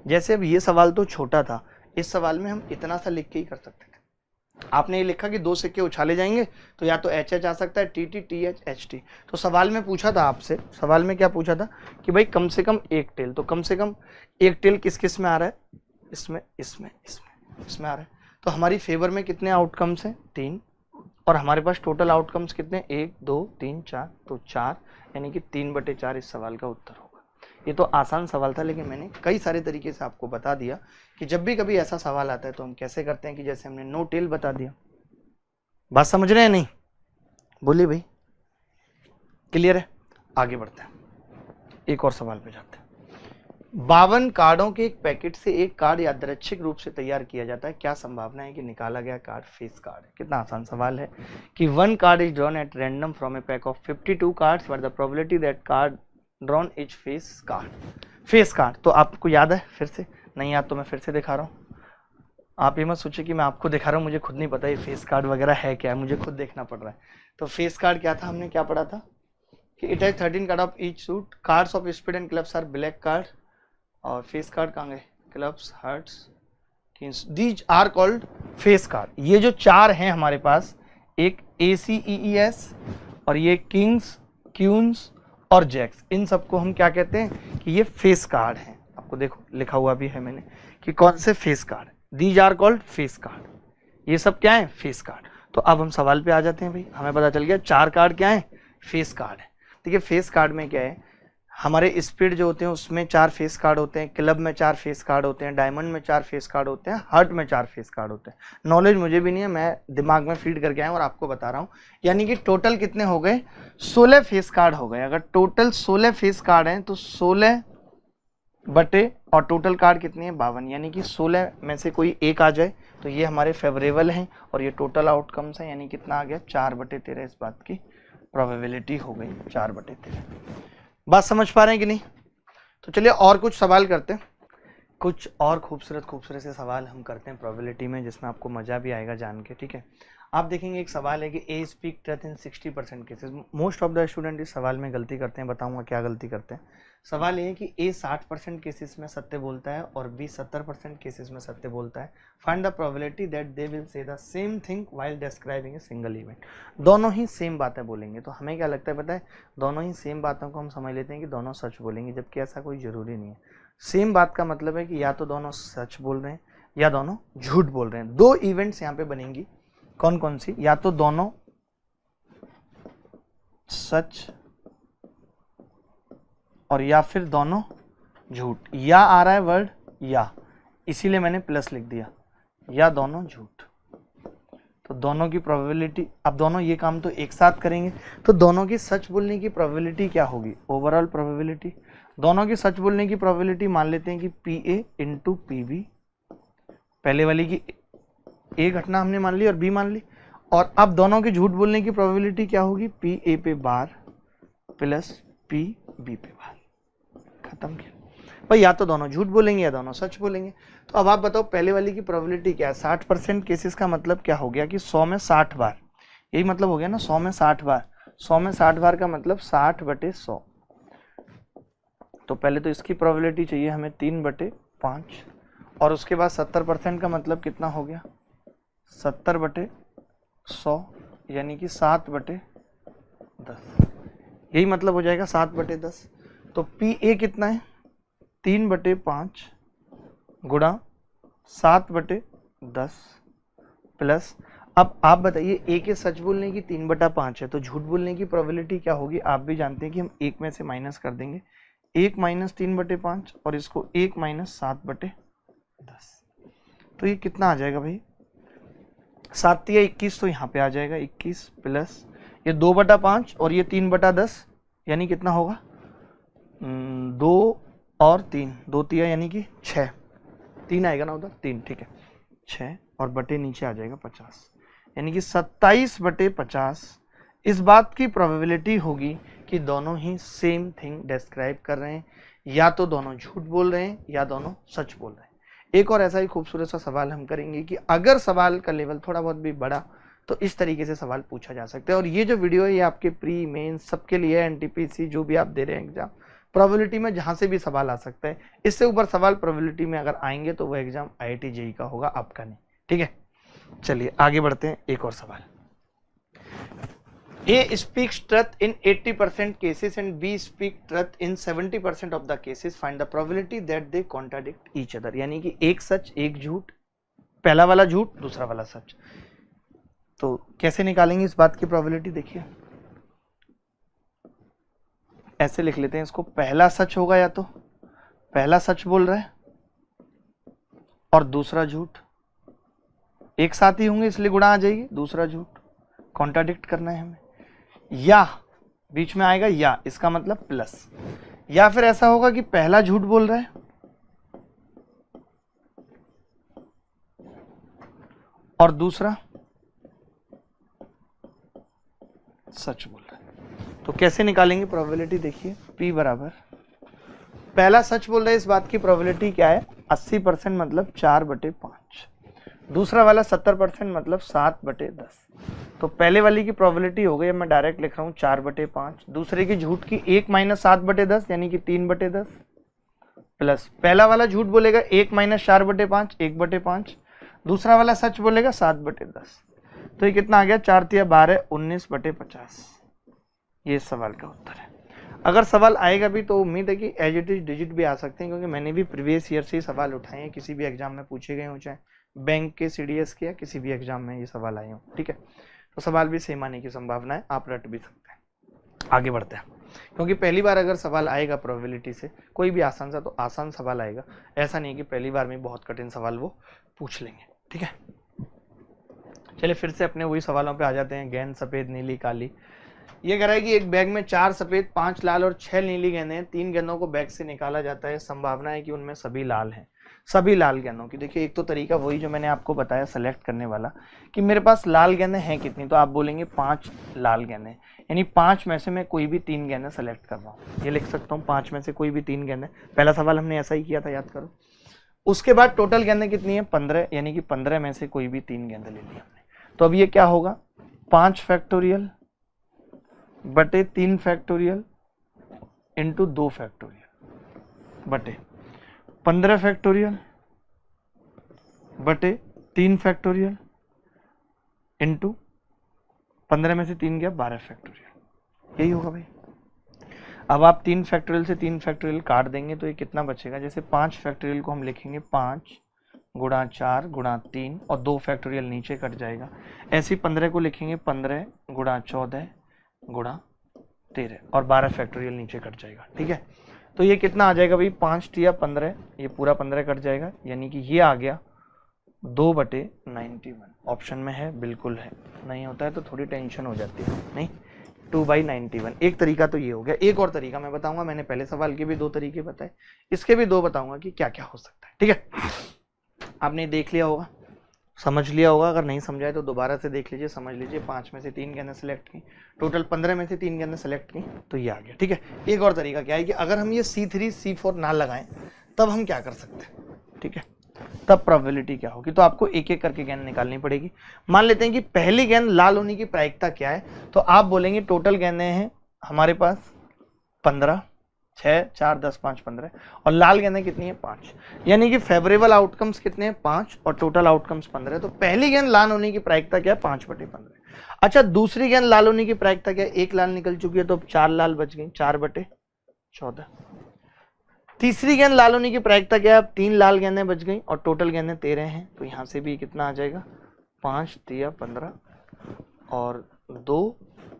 जैसे अब ये सवाल तो छोटा था, इस सवाल में हम इतना सा लिख के ही कर सकते थे। आपने ये लिखा कि दो सिक्के उछाले जाएंगे तो या तो HH आ सकता है, TT, TH, HT। तो सवाल में पूछा था आपसे, सवाल में क्या पूछा था कि भाई कम से कम एक टेल, तो कम से कम एक टेल किस किस में आ रहा है? इसमें, इसमें, इसमें, इसमें आ रहा है। तो हमारी फेवर में कितने आउटकम्स हैं? 3, और हमारे पास टोटल आउटकम्स कितने? 1 2 3 4, तो 4, यानी कि 3/4 इस सवाल का उत्तर होगा। ये तो आसान सवाल था, लेकिन मैंने कई सारे तरीके से आपको बता दिया कि जब भी कभी ऐसा सवाल आता है तो हम कैसे करते हैं, कि जैसे हमने नो टेल बता दिया। बात समझ रहे हैं नहीं? बोलिए भाई, क्लियर है? आगे बढ़ते हैं। एक और सवाल पे जाते हैं। 52 कार्डों के एक पैकेट से एक कार्ड यादृच्छिक रूप से तैयार किया जाता है, क्या संभावना है कि निकाला गया कार्ड फेस कार्ड है? कितना आसान सवाल है कि 1 card is drawn at random from A pack of 52 cards but the probability that card drawn is face card. Face card तो आपको याद है, फिर से नहीं याद तो मैं फिर से दिखा रहा हूँ। आप ये मत सोचिए कि मैं आपको दिखा रहा हूँ, मुझे खुद नहीं पता ये फेस कार्ड वगैरह है क्या है, मुझे खुद देखना पड़ रहा है। तो फेस कार्ड क्या था, हमने क्या पढ़ा था कि it has 13 card of each suit, cards of spade and clubs are black card, और फेस कार्ड कहाँ गए, clubs, hearts, kings, these are called face card. ये जो चार हैं हमारे पास, एक ACEES और ये किंग्स, क्यून्स और जैक्स, इन सबको हम क्या कहते हैं कि ये फेस कार्ड हैं। आपको देखो लिखा हुआ भी है मैंने कि कौन से face card, these are called face card. ये सब क्या है, फेस कार्ड। तो अब हम सवाल पे आ जाते हैं भाई, हमें पता चल गया 4 कार्ड क्या है, फेस कार्ड है। देखिए फेस कार्ड में क्या है, हमारे स्पीड जो होते हैं उसमें 4 फेस कार्ड होते हैं, क्लब में 4 फेस कार्ड होते हैं, डायमंड में 4 फेस कार्ड होते हैं, हार्ट में 4 फेस कार्ड होते हैं। नॉलेज मुझे भी नहीं है, मैं दिमाग में फीड करके आया और आपको बता रहा हूँ। यानी कि टोटल कितने हो गए, 16 फेस कार्ड हो गए। अगर टोटल 16 फेस कार्ड हैं तो 16 बटे और टोटल कार्ड कितनी है, 52। यानी कि 16 में से कोई एक आ जाए तो ये हमारे फेवरेबल हैं और ये टोटल आउटकम्स हैं। यानी कितना आ गया, 4/13 इस बात की प्रोबेबिलिटी हो गई, 4/13। बात समझ पा रहे हैं कि नहीं? तो चलिए और कुछ सवाल करते हैं, कुछ और खूबसूरत से सवाल हम करते हैं प्रोबेबिलिटी में, जिसमें आपको मजा भी आएगा जान के। ठीक है, आप देखेंगे एक सवाल है कि A speak truth in 60% cases. Most of the student इस सवाल में गलती करते हैं, बताऊंगा क्या गलती करते हैं। सवाल ये है कि ए 60% केसेस में सत्य बोलता है और बी 70% केसेस में सत्य बोलता है। Find the probability that they will say the same thing while describing a single event. दोनों ही सेम बातें बोलेंगे। तो हमें क्या लगता है पता है, दोनों ही सेम बातों को हम समझ लेते हैं कि दोनों सच बोलेंगे, जबकि ऐसा कोई जरूरी नहीं है। सेम बात का मतलब है कि या तो दोनों सच बोल रहे हैं या दोनों झूठ बोल रहे हैं। 2 इवेंट्स यहाँ पे बनेंगी, कौन कौन सी, या तो दोनों सच और या फिर दोनों झूठ। या आ रहा है वर्ड या, इसीलिए मैंने प्लस लिख दिया, या दोनों झूठ। तो दोनों की प्रोबेबिलिटी, अब दोनों ये काम तो एक साथ करेंगे तो दोनों की सच बोलने की प्रोबेबिलिटी क्या होगी, ओवरऑल प्रोबेबिलिटी। दोनों की सच बोलने की प्रोबेबिलिटी मान लेते हैं कि PA इंटू PB। पहले वाली की ए घटना हमने मान ली और बी मान ली, और अब दोनों के झूठ बोलने की प्रोबेबिलिटी क्या होगी, PA पे बार प्लस PB पे बार। खत्म किया भाई, या तो दोनों झूठ बोलेंगे या दोनों सच बोलेंगे। तो अब आप बताओ पहले वाली की प्रोबेबिलिटी क्या है, 60% केसेस का मतलब क्या हो गया कि 100 में 60 बार, यही मतलब हो गया ना, 100 में 60 बार। 100 में 60 बार का मतलब 60/100। तो पहले तो इसकी प्रोबेबिलिटी चाहिए हमें 3/5, और उसके बाद 70% का मतलब कितना हो गया, 70/100, यानी कि 7/10। यही मतलब हो जाएगा 7/10। तो PA कितना है, 3/5 गुणा 7/10 प्लस, अब आप बताइए ए के सच बोलने की 3/5 है तो झूठ बोलने की प्रोबेबिलिटी क्या होगी, आप भी जानते हैं कि हम 1 में से माइनस कर देंगे, 1 - 3/5 और इसको 1 - 7/10। तो ये कितना आ जाएगा भाई, 7 या 21, तो यहाँ पे आ जाएगा 21 प्लस ये 2/5 और ये 3/10, यानी कितना होगा 2 और 3, 2 तिया यानी कि 6, 3 आएगा ना उधर, 3, ठीक है, 6 और बटे नीचे आ जाएगा 50, यानी कि 27/50 इस बात की प्रोबेबिलिटी होगी कि दोनों ही सेम थिंग डिस्क्राइब कर रहे हैं, या तो दोनों झूठ बोल रहे हैं या दोनों सच बोल रहे हैं। एक और ऐसा ही खूबसूरत सा सवाल हम करेंगे कि अगर सवाल का लेवल थोड़ा बहुत भी बढ़ा तो इस तरीके से सवाल पूछा जा सकता है। और ये जो वीडियो है ये आपके प्री मेंस सबके लिए, NTPC जो भी आप दे रहे हैं एग्जाम, प्रोबेबिलिटी में जहां से भी सवाल आ सकता है। इससे ऊपर सवाल प्रोबेबिलिटी में अगर आएंगे तो वो एग्जाम IIT JEE का होगा, आपका नहीं, ठीक है। चलिए आगे बढ़ते हैं, एक और सवाल। A speaks truth in 80% cases and B speak truth in 70% of the cases. Find the probability that they contradict each other. यानी कि एक सच एक झूठ, पहला वाला झूठ दूसरा वाला सच। तो कैसे निकालेंगे इस बात की प्रोबेबिलिटी, देखिए ऐसे लिख लेते हैं इसको, पहला सच होगा या तो पहला सच बोल रहा है और दूसरा झूठ, एक साथ ही होंगे इसलिए गुणा आ जाएगी, दूसरा झूठ, कॉन्ट्राडिक्ट करना है हमें, या बीच में आएगा या, इसका मतलब प्लस, या फिर ऐसा होगा कि पहला झूठ बोल रहा है और दूसरा सच बोल रहा है। तो कैसे निकालेंगे प्रोबेबिलिटी? देखिए P बराबर, पहला सच बोल रहा है, इस बात की प्रोबेबिलिटी क्या है? 80% मतलब 4/5। दूसरा वाला 70% मतलब 7/10। तो पहले वाली की प्रोबेबिलिटी हो गई, मैं डायरेक्ट लिख रहा हूँ 4/5। दूसरे की झूठ की 1 - 7/10 यानी कि 3/10, प्लस पहला वाला झूठ बोलेगा 1 - 4/5 1/5, दूसरा वाला सच बोलेगा 7/10। तो ये कितना आ गया? 4 × 12 19/50। ये सवाल का उत्तर है। अगर सवाल आएगा भी तो उम्मीद है कि एज इट इज डिजिट भी आ सकते हैं, क्योंकि मैंने भी प्रीवियस ईयर से ही सवाल उठाए हैं, किसी भी एग्जाम में पूछे गए हो, चाहे बैंक के, सीडीएस के, या किसी भी एग्जाम में ये सवाल आए हो। ठीक है, तो सवाल भी सेम आने की संभावना है, आप रट भी सकते हैं। आगे बढ़ते हैं, क्योंकि पहली बार अगर सवाल आएगा प्रोबेबिलिटी से कोई भी आसान सा, तो आसान सवाल आएगा। ऐसा नहीं कि पहली बार में बहुत कठिन सवाल वो पूछ लेंगे। ठीक है, चलिए फिर से अपने वही सवालों पे आ जाते हैं। गेंद सफेद नीली काली। ये कह रहा है कि एक बैग में 4 सफेद 5 लाल और 6 नीली गेंदें हैं। 3 गेंदों को बैग से निकाला जाता है, संभावना है कि उनमें सभी लाल हैं। सभी लाल गेंदों की, देखिए एक तो तरीका वही जो मैंने आपको बताया सेलेक्ट करने वाला, कि मेरे पास लाल गेंदें हैं कितनी, तो आप बोलेंगे 5 लाल गेंदें, यानी 5 में से मैं कोई भी 3 गेंदें सेलेक्ट कर रहा हूँ। ये लिख सकता हूँ 5 में से कोई भी 3 गेंदें। पहला सवाल हमने ऐसा ही किया था, याद करो। उसके बाद टोटल गेंदें कितनी है? 15, यानी कि 15 में से कोई भी 3 गेंदें ले ली हमने। तो अब ये क्या होगा? 5 फैक्टोरियल बटे 3 फैक्टोरियल इंटू 2 फैक्टोरियल बटे 15 फैक्टोरियल बटे 3 फैक्टोरियल इंटू 15 में से 3 गया 12 फैक्टोरियल। यही होगा भाई। अब आप 3 फैक्टोरियल से 3 फैक्टोरियल काट देंगे तो ये कितना बचेगा? जैसे 5 फैक्टोरियल को हम लिखेंगे 5 गुणा 4 गुणा 3 और 2 फैक्टोरियल नीचे कट जाएगा। ऐसे 15 को लिखेंगे 15 गुणा 14 गुणा 13 और 12 फैक्टोरियल नीचे कट जाएगा। ठीक है, तो ये कितना आ जाएगा भाई? 5 × 15, ये पूरा 15 कट जाएगा, यानी कि ये आ गया 2/91। ऑप्शन में है, बिल्कुल है। नहीं होता है तो थोड़ी टेंशन हो जाती है। नहीं, 2/91। एक तरीका तो ये हो गया। एक और तरीका मैं बताऊंगा, मैंने पहले सवाल के भी 2 तरीके बताए, इसके भी 2 बताऊंगा कि क्या क्या हो सकता है। ठीक है, आपने देख लिया होगा, समझ लिया होगा। अगर नहीं समझाए तो दोबारा से देख लीजिए, समझ लीजिए। 5 में से 3 गेंदें सेलेक्ट की, टोटल 15 में से 3 गेंदें सेलेक्ट की, तो ये आ गया। ठीक है, एक और तरीका क्या है कि अगर हम ये C3 C4 ना लगाएं तब हम क्या कर सकते हैं? ठीक है, तब प्रोबेबिलिटी क्या होगी? तो आपको एक एक करके गेंद निकालनी पड़ेगी। मान लेते हैं कि पहली गेंद लाल होने की प्रायिकता क्या है, तो आप बोलेंगे टोटल गेंदें हैं हमारे पास 15, 6 4 10 5 15, और लाल गेंदें कितनी है? 5, यानी कि फेवरेबल आउटकम्स कितने हैं? 5 और टोटल आउटकम्स 15। तो पहली गेंद लाल होने की प्रायिकता क्या है? 5/15। अच्छा, दूसरी गेंद लाल होने की प्रायिकता क्या है? एक लाल निकल चुकी है तो अब 4 लाल बच गई, 4/14। तीसरी गेंद लाल होने की प्रायिकता क्या है? अब 3 लाल गेंदें बच गई और टोटल गेंदें 13 हैं, तो यहां से भी कितना आ जाएगा? 5 × 15 और 2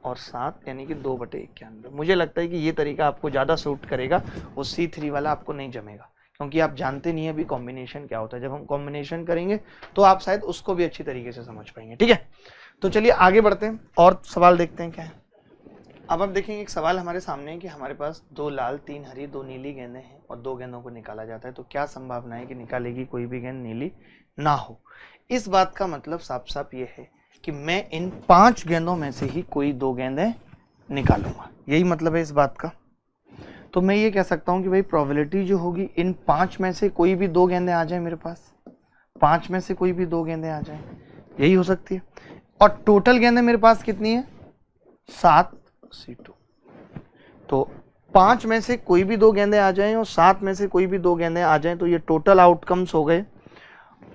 और 7, यानी कि 2/91। मुझे लगता है कि ये तरीका आपको ज़्यादा सूट करेगा, वो C3 वाला आपको नहीं जमेगा, क्योंकि आप जानते नहीं है अभी कॉम्बिनेशन क्या होता है। जब हम कॉम्बिनेशन करेंगे तो आप शायद उसको भी अच्छी तरीके से समझ पाएंगे। ठीक है, तो चलिए आगे बढ़ते हैं और सवाल देखते हैं क्या है। अब आप देखेंगे एक सवाल हमारे सामने है कि हमारे पास 2 लाल 3 हरी 2 नीली गेंदें हैं और 2 गेंदों को निकाला जाता है, तो क्या संभावना है कि निकालेगी कोई भी गेंद नीली ना हो? इस बात का मतलब साफ साफ ये है कि मैं इन 5 गेंदों में से ही कोई 2 गेंदें निकालूंगा, यही मतलब है इस बात का। तो मैं ये कह सकता हूं कि भाई प्रोबेबिलिटी जो होगी इन 5 में से कोई भी 2 गेंदें आ जाए मेरे पास, 5 में से कोई भी 2 गेंदें आ जाए, यही हो सकती है। और टोटल गेंदें मेरे पास कितनी है? 7 C2। तो 5 में से कोई भी 2 गेंदें आ जाएं और 7 में से कोई भी 2 गेंदें आ जाएं, तो ये टोटल आउटकम्स हो गए।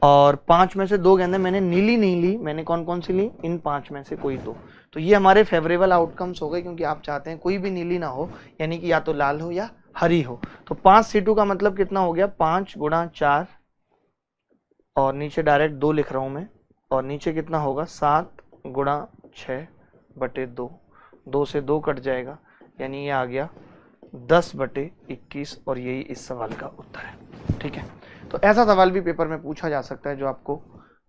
और 5 में से 2 गेंदें मैंने नीली नहीं ली, मैंने कौन कौन सी ली? इन 5 में से कोई 2। तो ये हमारे फेवरेबल आउटकम्स हो गए, क्योंकि आप चाहते हैं कोई भी नीली ना हो, यानी कि या तो लाल हो या हरी हो। तो 5 C2 का मतलब कितना हो गया? 5 × 4 और नीचे डायरेक्ट 2 लिख रहा हूं मैं, और नीचे कितना होगा? 7 × 6/2, 2 से 2 कट जाएगा, यानी ये आ गया 10/21, और यही इस सवाल का उत्तर है। ठीक है, तो ऐसा सवाल भी पेपर में पूछा जा सकता है जो आपको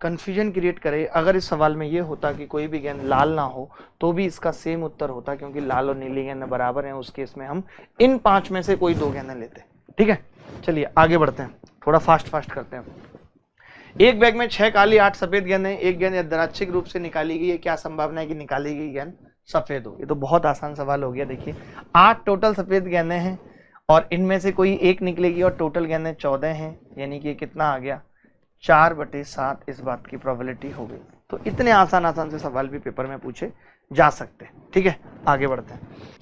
कंफ्यूजन क्रिएट करे। अगर इस सवाल में ये होता कि कोई भी गेंद लाल ना हो तो भी इसका सेम उत्तर होता, क्योंकि लाल और नीली गेंद बराबर हैं, उस केस में हम इन 5 में से कोई 2 गेंदें लेते। ठीक है, चलिए आगे बढ़ते हैं, थोड़ा फास्ट करते हैं। एक बैग में 6 काली 8 सफेद गेंदें, एक गेंद यादृच्छिक रूप से निकाली गई है, क्या संभावना है कि निकाली गई गेंद सफेद हो? ये तो बहुत आसान सवाल हो गया। देखिए 8 टोटल सफेद गेंदें हैं और इनमें से कोई एक निकलेगी और टोटल गेंदें 14 हैं, यानी कि कितना आ गया 4/7 इस बात की प्रोबेबिलिटी हो गई। तो इतने आसान से सवाल भी पेपर में पूछे जा सकते हैं। ठीक है, आगे बढ़ते हैं।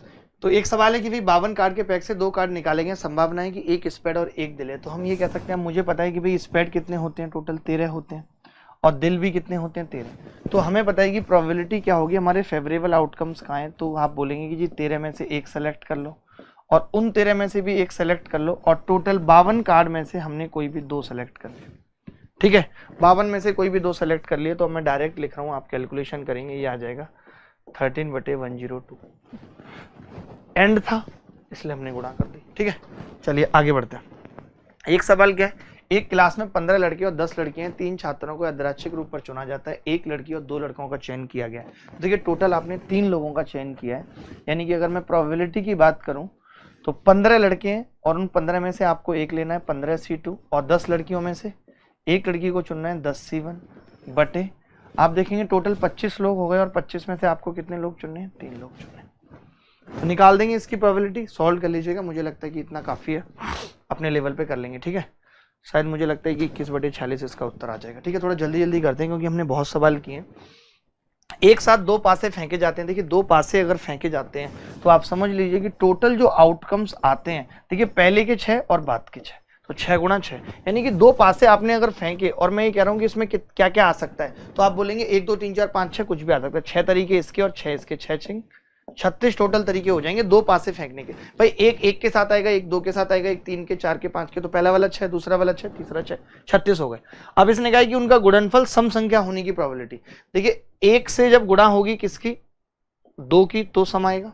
तो एक सवाल है कि भाई 52 कार्ड के पैक से 2 कार्ड निकाले गए, संभावना है कि एक स्पेड और एक दिल है। तो हम ये कह सकते हैं, मुझे पता है कि भाई स्पेड कितने होते हैं, टोटल 13 होते हैं, और दिल भी कितने होते हैं 13। तो हमें पता है कि प्रोबेबिलिटी क्या होगी, हमारे फेवरेबल आउटकम्स कहाँ हैं। तो आप बोलेंगे कि जी 13 में से एक सेलेक्ट कर लो और उन 13 में से भी एक सेलेक्ट कर लो, और टोटल 52 कार्ड में से हमने कोई भी 2 सेलेक्ट कर लिया। ठीक है, 52 में से कोई भी 2 सेलेक्ट कर लिए। तो मैं डायरेक्ट लिख रहा हूँ, आप कैलकुलेशन करेंगे, ये आ जाएगा 13/102। एंड था इसलिए हमने गुणा कर दी। ठीक है, चलिए आगे बढ़ते हैं। एक सवाल क्या है, एक क्लास में 15 लड़के और 10 लड़कियां, 3 छात्रों को यादृच्छिक रूप पर चुना जाता है, एक लड़की और 2 लड़कों का चयन किया गया है। देखिए टोटल आपने 3 लोगों का चयन किया है, यानी कि अगर मैं प्रोबेबिलिटी की बात करूं तो 15 लड़के हैं और उन 15 में से आपको एक लेना है 15C2, और 10 लड़कियों में से एक लड़की को चुनना है 10C1 बटे, आप देखेंगे टोटल 25 लोग हो गए और 25 में से आपको कितने लोग चुनने हैं, 3 लोग चुनने हैं। तो निकाल देंगे इसकी प्रोबेबिलिटी, सॉल्व कर लीजिएगा, मुझे लगता है कि इतना काफ़ी है, अपने लेवल पे कर लेंगे। ठीक है, शायद मुझे लगता है कि 21/46 इसका उत्तर आ जाएगा। ठीक है, थोड़ा जल्दी करते हैं क्योंकि हमने बहुत सवाल किए हैं। एक साथ 2 पासे फेंके जाते हैं। देखिए 2 पासे अगर फेंके जाते हैं तो आप समझ लीजिए कि टोटल जो आउटकम्स आते हैं, देखिए पहले के 6 और बाद के 6, तो 6 × 6, यानी कि 2 पासे आपने अगर फेंके, और मैं ये कह रहा हूँ कि इसमें क्या क्या आ सकता है, तो आप बोलेंगे 1 2 3 4 5 6 कुछ भी आ सकता है। 6 तरीके इसके और 6 इसके, 6 36 टोटल तरीके हो जाएंगे 2 पासे फेंकने के। भाई एक के साथ आएगा, एक 2 के साथ आएगा, एक 3 के, 4 के, 5 के, तो पहला वाला 6, दूसरा वाला 6, तीसरा 6, 36 हो गए। अब इसने कहा कि उनका गुणनफल सम संख्या होने की प्रोबेबिलिटी। देखिए 1 से जब गुणा होगी किसकी, 2 की, तो सम आएगा।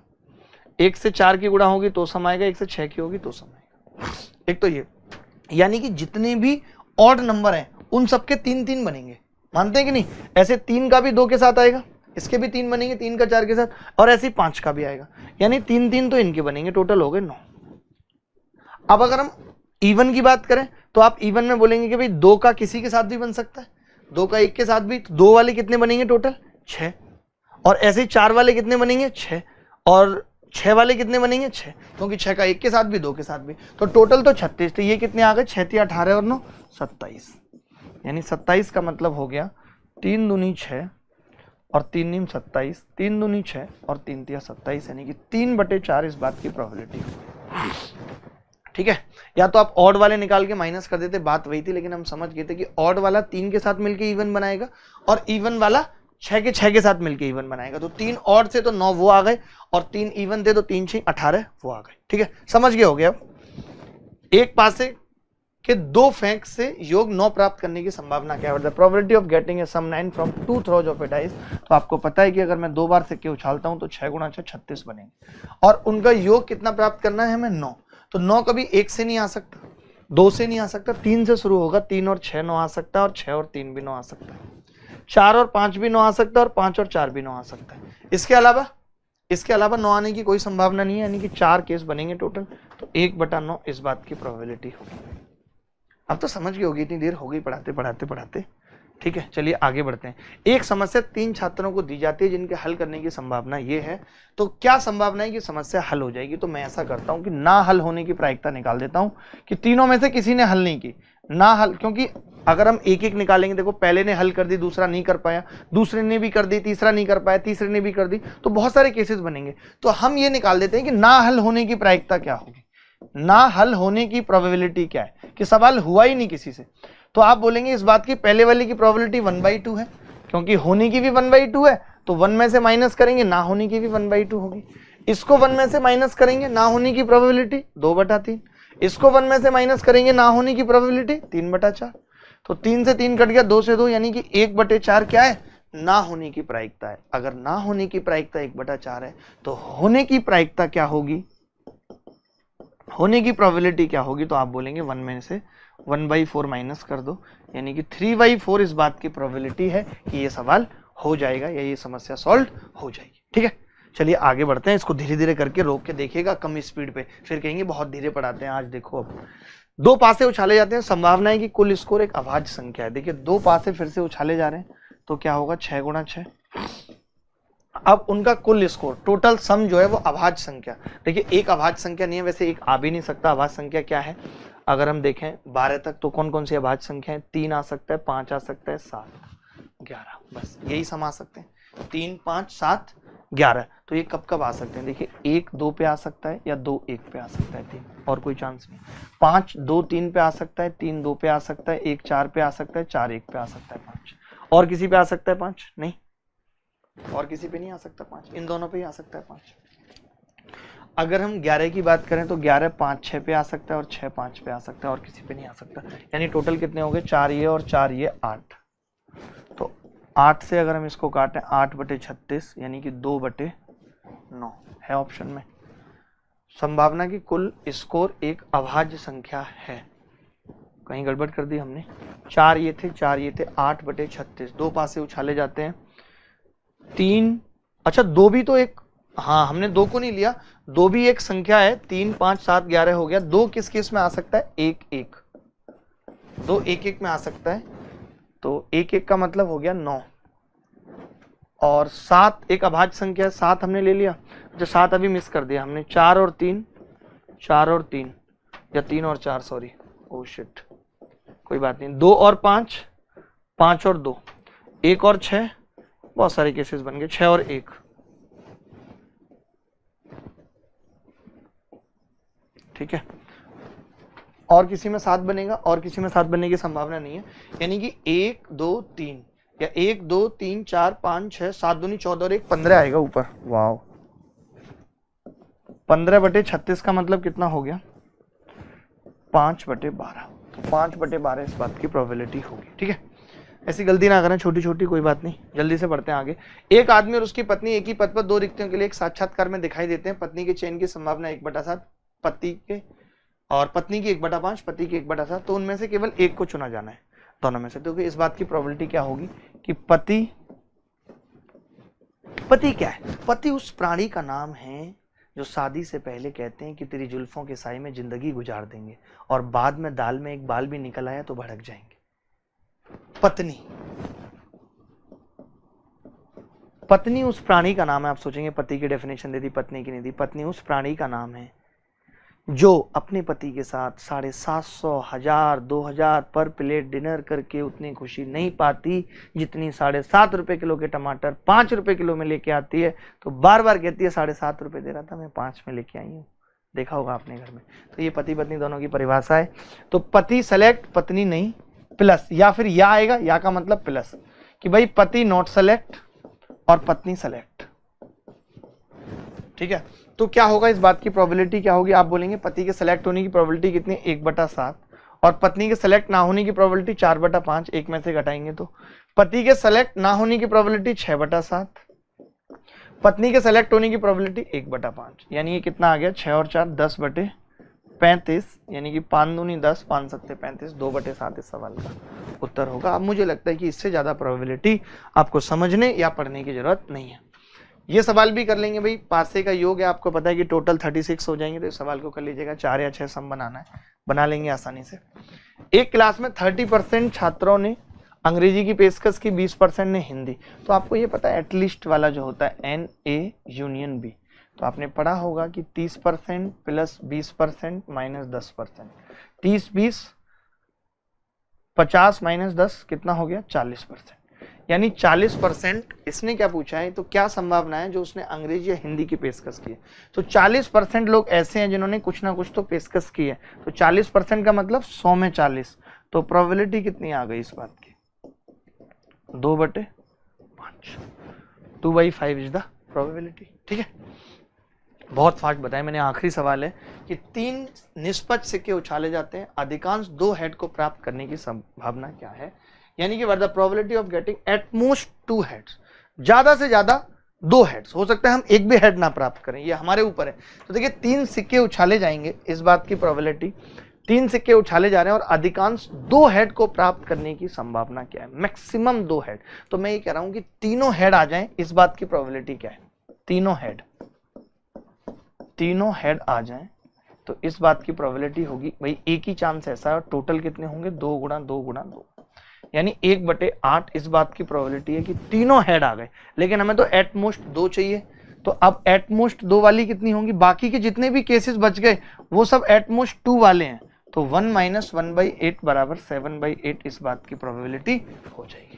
1 से 4 की गुणा होगी तो सम आएगा, 1 से 6 की होगी तो सम आएगा। एक तो ये, यानी कि जितने भी ऑड नंबर हैं उन सबके 3 बनेंगे, मानते हैं कि नहीं। ऐसे 3 का भी 2 के साथ आएगा, इसके भी 3 बनेंगे, 3 का 4 के साथ, और ऐसे 5 का भी आएगा, यानी 3 तो इनके बनेंगे, टोटल हो गए 9। अब अगर हम इवन की बात करें तो आप इवन में बोलेंगे कि भाई 2 का किसी के साथ भी बन सकता है, 2 का 1 के साथ भी, तो 2 वाले कितने बनेंगे टोटल 6, और ऐसे ही 4 वाले कितने बनेंगे 6, और 6 वाले कितने बनेंगे 6, क्योंकि 6 का 1 के साथ भी 2 के साथ भी, तो टोटल तो 36। तो ये कितने आ गए, 6 × 18 और 9 27, यानी 27 का मतलब हो गया 3 दूनी 6 और 3 नीम 27, 3 दूनी 6 और 3 तिया 27, यानी कि 3/4 इस बात की प्रोबेबिलिटी। ठीक है, या तो आप ऑड वाले निकाल के माइनस कर देते, बात वही थी, लेकिन हम समझ गए थे कि ऑड वाला 3 के साथ मिलके इवन बनाएगा और इवन वाला 6 के साथ मिलके इवन बनाएगा। तो 3 ऑड से तो 9 वो आ गए, और 3 इवन थे तो 3 6 18 वो आ गए। ठीक है, समझ गए हो गया। एक पासे के 2 फेंक से योग 9 प्राप्त करने की संभावना क्या है, the probability of getting a sum 9 from 2 throws of a dice. तो आपको पता है कि अगर मैं 2 बार सिक्के उछालता हूं तो 6 × 6 36 बनेंगे, और उनका योग कितना प्राप्त करना है हमें 9। तो 9 कभी 1 से नहीं आ सकता, 2 से नहीं आ सकता, 3 से शुरू होगा, 3 और 6 9 आ सकता है, और 6 और 3 भी 9 आ सकता है, 4 और 5 भी 9 आ सकता है, और 5 और 4 भी 9 आ सकता है। इसके अलावा 9 आने की कोई संभावना नहीं है, यानी कि 4 केस बनेंगे टोटल, तो 1/9 इस बात की प्रोबेबिलिटी होगी। अब तो समझ गए होगी, इतनी देर हो गई पढ़ाते। ठीक है, चलिए आगे बढ़ते हैं। एक समस्या 3 छात्रों को दी जाती है जिनके हल करने की संभावना ये है, तो क्या संभावना है कि समस्या हल हो जाएगी। तो मैं ऐसा करता हूं कि ना हल होने की प्रायिकता निकाल देता हूं कि तीनों में से किसी ने हल नहीं की, ना हल, क्योंकि अगर हम एक निकालेंगे, देखो पहले ने हल कर दी, दूसरा नहीं कर पाया, दूसरे ने भी कर दी, तीसरा नहीं कर पाया, तीसरे ने भी कर दी, तो बहुत सारे केसेस बनेंगे। तो हम ये निकाल देते हैं कि ना हल होने की प्रायिकता क्या होगी, ना हल होने की प्रोबेबिलिटी क्या है, कि सवाल हुआ ही नहीं किसी से। तो आप बोलेंगे इस बात की पहले वाले की प्रोबेबिलिटी 1/2 है, क्योंकि होने की भी 1/2 है, तो 1 में से माइनस करेंगे, ना होने की भी 1/2 होगी। इसको 1 में से माइनस करेंगे, ना होने की प्रोबेबिलिटी 2/3। इसको 1 में से माइनस करेंगे, ना होने की प्रोबेबिलिटी 3/4। तो 3 से 3 कट गया, 2 से 2, यानी कि 1/4 क्या है, ना होने की प्रायिकता है। अगर ना होने की प्रायिकता 1/4 है तो होने की प्रायिकता क्या होगी, होने की प्रोबेबिलिटी क्या होगी, तो आप बोलेंगे 1 में से 1/4 माइनस कर दो, यानी कि 3/4 इस बात की प्रोबेबिलिटी है कि ये सवाल हो जाएगा या ये समस्या सॉल्व हो जाएगी। ठीक है, चलिए आगे बढ़ते हैं। इसको धीरे धीरे करके रोक के देखिएगा कम स्पीड पे, फिर कहेंगे बहुत धीरे पढ़ाते हैं। आज देखो, अब दो पासे उछाले जाते हैं, संभावना है कि कुल स्कोर एक अभाज्य संख्या है। देखिए दो पासे फिर से उछाले जा रहे हैं तो क्या होगा, 6 गुणा 6। अब उनका कुल स्कोर टोटल सम जो है वो अभाज्य संख्या। देखिए एक अभाज्य संख्या नहीं है, वैसे एक आ भी नहीं सकता। अभाज्य संख्या क्या है, अगर हम देखें 12 तक तो कौन कौन सी अभाज्य संख्या है, 3 आ सकता है, 5 आ सकता है, 7, 11, बस यही सम आ सकते हैं, 3, 5, 7, 11। तो ये कब कब आ सकते हैं, देखिए 1 2 पे आ सकता है या 2 1 पे आ सकता है, 3 और कोई चांस नहीं। 5 2 3 पे आ सकता है, 3 2 पे आ सकता है, 1 4 पे आ सकता है, 4 1 पे आ सकता है, 5 और किसी पे आ सकता है, 5 नहीं और किसी पे नहीं आ सकता, 5 इन दोनों पे ही आ सकता है, 5। अगर हम 11 की बात करें तो 11 5 6 पे आ सकता है और 6 5 पे आ सकता है और किसी पे नहीं आ सकता। यानी टोटल कितने हो गए, 4 ये और 4 ये, 8। तो 8 से अगर हम इसको काटें 8/36 यानी कि 2/9 है ऑप्शन में। संभावना की कुल स्कोर एक अभाज्य संख्या है। कहीं गड़बड़ कर दी हमने, 4 ये थे 4 ये थे, 8/36 दो पासे उछाले जाते हैं, 3 अच्छा 2 भी तो एक, हाँ हमने 2 को नहीं लिया, 2 भी एक संख्या है, 3 5 7 11 हो गया। 2 किस केस में आ सकता है, 1 1, 2 1 1 में आ सकता है, तो 1 1 का मतलब हो गया 9 और 7 एक अभाज्य संख्या है, 7 हमने ले लिया। जो 7 अभी मिस कर दिया हमने, 4 और 3 या 3 और 4 सॉरी, ओ शिट कोई बात नहीं, 2 और 5 5 और 2, 1 और 6, बहुत सारे केसेस बन गए, 6 और 1, ठीक है। और किसी में 7 बनेगा और किसी में 7 बनने की संभावना नहीं है। यानी कि 1 2 3 या 1 2 3 4 5 6 7 दूनी 14 और 1 15 आएगा ऊपर। वाओ, 15/36 का मतलब कितना हो गया, 5/12। तो 5/12 इस बात की प्रोबेबिलिटी होगी। ठीक है, ऐसी गलती ना करें, छोटी छोटी कोई बात नहीं। जल्दी से बढ़ते हैं आगे। एक आदमी और उसकी पत्नी एक ही पद पर 2 रिक्तियों के लिए एक साक्षात्कार में दिखाई देते हैं। पत्नी के चयन की संभावना 1/7, पति के और पत्नी की 1/5, पति की 1/7। तो उनमें से केवल एक को चुना जाना है दोनों में से। तो इस बात की प्रोबेबिलिटी क्या होगी कि पति क्या है, पति उस प्राणी का नाम है जो शादी से पहले कहते हैं कि तेरी जुल्फों के साए में जिंदगी गुजार देंगे और बाद में दाल में एक बाल भी निकल आया तो भड़क जाएंगे। पत्नी उस प्राणी का नाम है। आप सोचेंगे पति की डेफिनेशन दे दी, पत्नी की नहीं दी। पत्नी उस प्राणी का नाम है जो अपने पति के साथ 750, 1000, 2000 पर प्लेट डिनर करके उतनी खुशी नहीं पाती जितनी 7.5 रुपए किलो के टमाटर 5 रुपए किलो में लेके आती है। तो बार बार कहती है 7.5 रुपए दे रहा था, मैं 5 में लेके आई हूँ। देखा होगा आपने घर में। तो ये पति पत्नी दोनों की परिभाषा है। तो पति सेलेक्ट, पत्नी नहीं, प्लस या फिर या आएगा, या का मतलब प्लस, कि भाई पति नॉट सेलेक्ट और पत्नी सेलेक्ट। ठीक है, तो क्या होगा, इस बात की प्रोबेबिलिटी क्या होगी, आप बोलेंगे पति के सेलेक्ट होने की प्रोबेबिलिटी कितनी, 1/7 और पत्नी के सेलेक्ट ना होने की प्रोबेबिलिटी 4/5। एक में से घटाएंगे तो पति के सेलेक्ट ना होने की प्रोबेबिलिटी 6/7, पत्नी के सेलेक्ट होने की प्रोबेबिलिटी 1/5। यानी ये कितना आ गया, 6 और 4 10/35, यानी कि 5 दूनी 10, 5 सत्ते 35, 2/7 इस सवाल का उत्तर होगा। अब मुझे लगता है कि इससे ज्यादा प्रोबेबिलिटी आपको समझने या पढ़ने की जरूरत नहीं है। ये सवाल भी कर लेंगे भाई, पासे का योग है, आपको पता है कि टोटल 36 हो जाएंगे। तो इस सवाल को कर लीजिएगा, 4 या 6 सम बनाना है, बना लेंगे आसानी से। एक क्लास में 30% छात्रों ने अंग्रेजी की पेशकश की, 20% ने हिंदी। तो आपको ये पता है एटलीस्ट वाला जो होता है NA यूनियन B, तो आपने पढ़ा होगा कि 30% प्लस 20% माइनस 10%, 30 20 50 माइनस 10 कितना हो गया, 40%। यानी 40% इसने क्या पूछा है, तो क्या संभावना है जो उसने अंग्रेजी या हिंदी की पेशकश की है। तो 40% लोग ऐसे हैं जिन्होंने कुछ ना कुछ तो पेशकश की है। तो 40% का मतलब 100 में 40, तो प्रोबेबिलिटी कितनी आ गई इस बात की, 2/5, 2/5 इज द प्रोबेबिलिटी। ठीक है, बहुत फास्ट बताया मैंने। आखिरी सवाल है कि 3 निष्पक्ष सिक्के उछाले जाते हैं, अधिकांश 2 हेड को प्राप्त करने की संभावना क्या है। यानी कि what the probability of getting at most 2 heads, ज्यादा से ज्यादा 2 हेड्स, हो सकता है हम एक भी हेड ना प्राप्त करें, ये हमारे ऊपर है। तो देखिए 3 सिक्के उछाले जाएंगे, इस बात की प्रोबेबिलिटी 3 सिक्के उछाले जा रहे हैं और अधिकांश 2 हेड को प्राप्त करने की संभावना क्या है? Maximum 2 head. तो मैं ये कह रहा हूं कि तीनों हेड आ जाएं, इस बात की प्रोबेबिलिटी क्या है? तीनों हेड आ जाएं तो इस बात की प्रोबेबिलिटी होगी भाई एक ही चांस ऐसा है, टोटल कितने होंगे? 2 गुणा 2 गुणा 2, यानी 1/8 इस बात की प्रोबेबिलिटी है कि तीनों हेड आ गए। लेकिन हमें तो एटमोस्ट 2 चाहिए, तो अब एटमोस्ट 2 वाली कितनी होंगी? बाकी के जितने भी केसेस बच गए वो सब एटमोस्ट 2 वाले हैं, तो 1 - 1/8 बराबर 7/8 इस बात की प्रोबेबिलिटी हो जाएगी।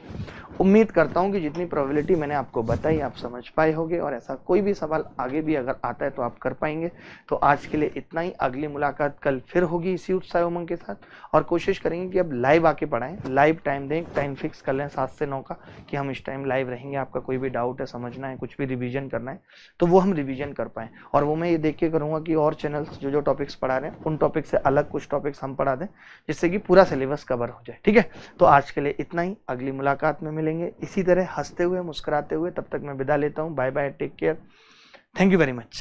उम्मीद करता हूं कि जितनी प्रोबेबिलिटी मैंने आपको बताई आप समझ पाए होंगे, और ऐसा कोई भी सवाल आगे भी अगर आता है तो आप कर पाएंगे। तो आज के लिए इतना ही। अगली मुलाकात कल फिर होगी इसी उत्साह उमंग के साथ, और कोशिश करेंगे कि अब लाइव आके पढ़ाएं, लाइव टाइम दें, टाइम फिक्स कर लें 7 से 9 का कि हम इस टाइम लाइव रहेंगे। आपका कोई भी डाउट है, समझना है, कुछ भी रिवीजन करना है तो वो हम रिवीजन कर पाएं। और वो मैं ये देख के करूंगा कि और चैनल्स जो टॉपिक्स पढ़ा रहे हैं उन टॉपिक से अलग कुछ टॉपिक्स हम पढ़ा दें, जिससे कि पूरा सिलेबस कवर हो जाए। ठीक है, तो आज के लिए इतना ही। अगली मुलाकात में मिलेंगे इसी तरह हंसते हुए, मुस्कुराते हुए। तब तक मैं विदा लेता हूं। Bye bye, take care, thank you very much.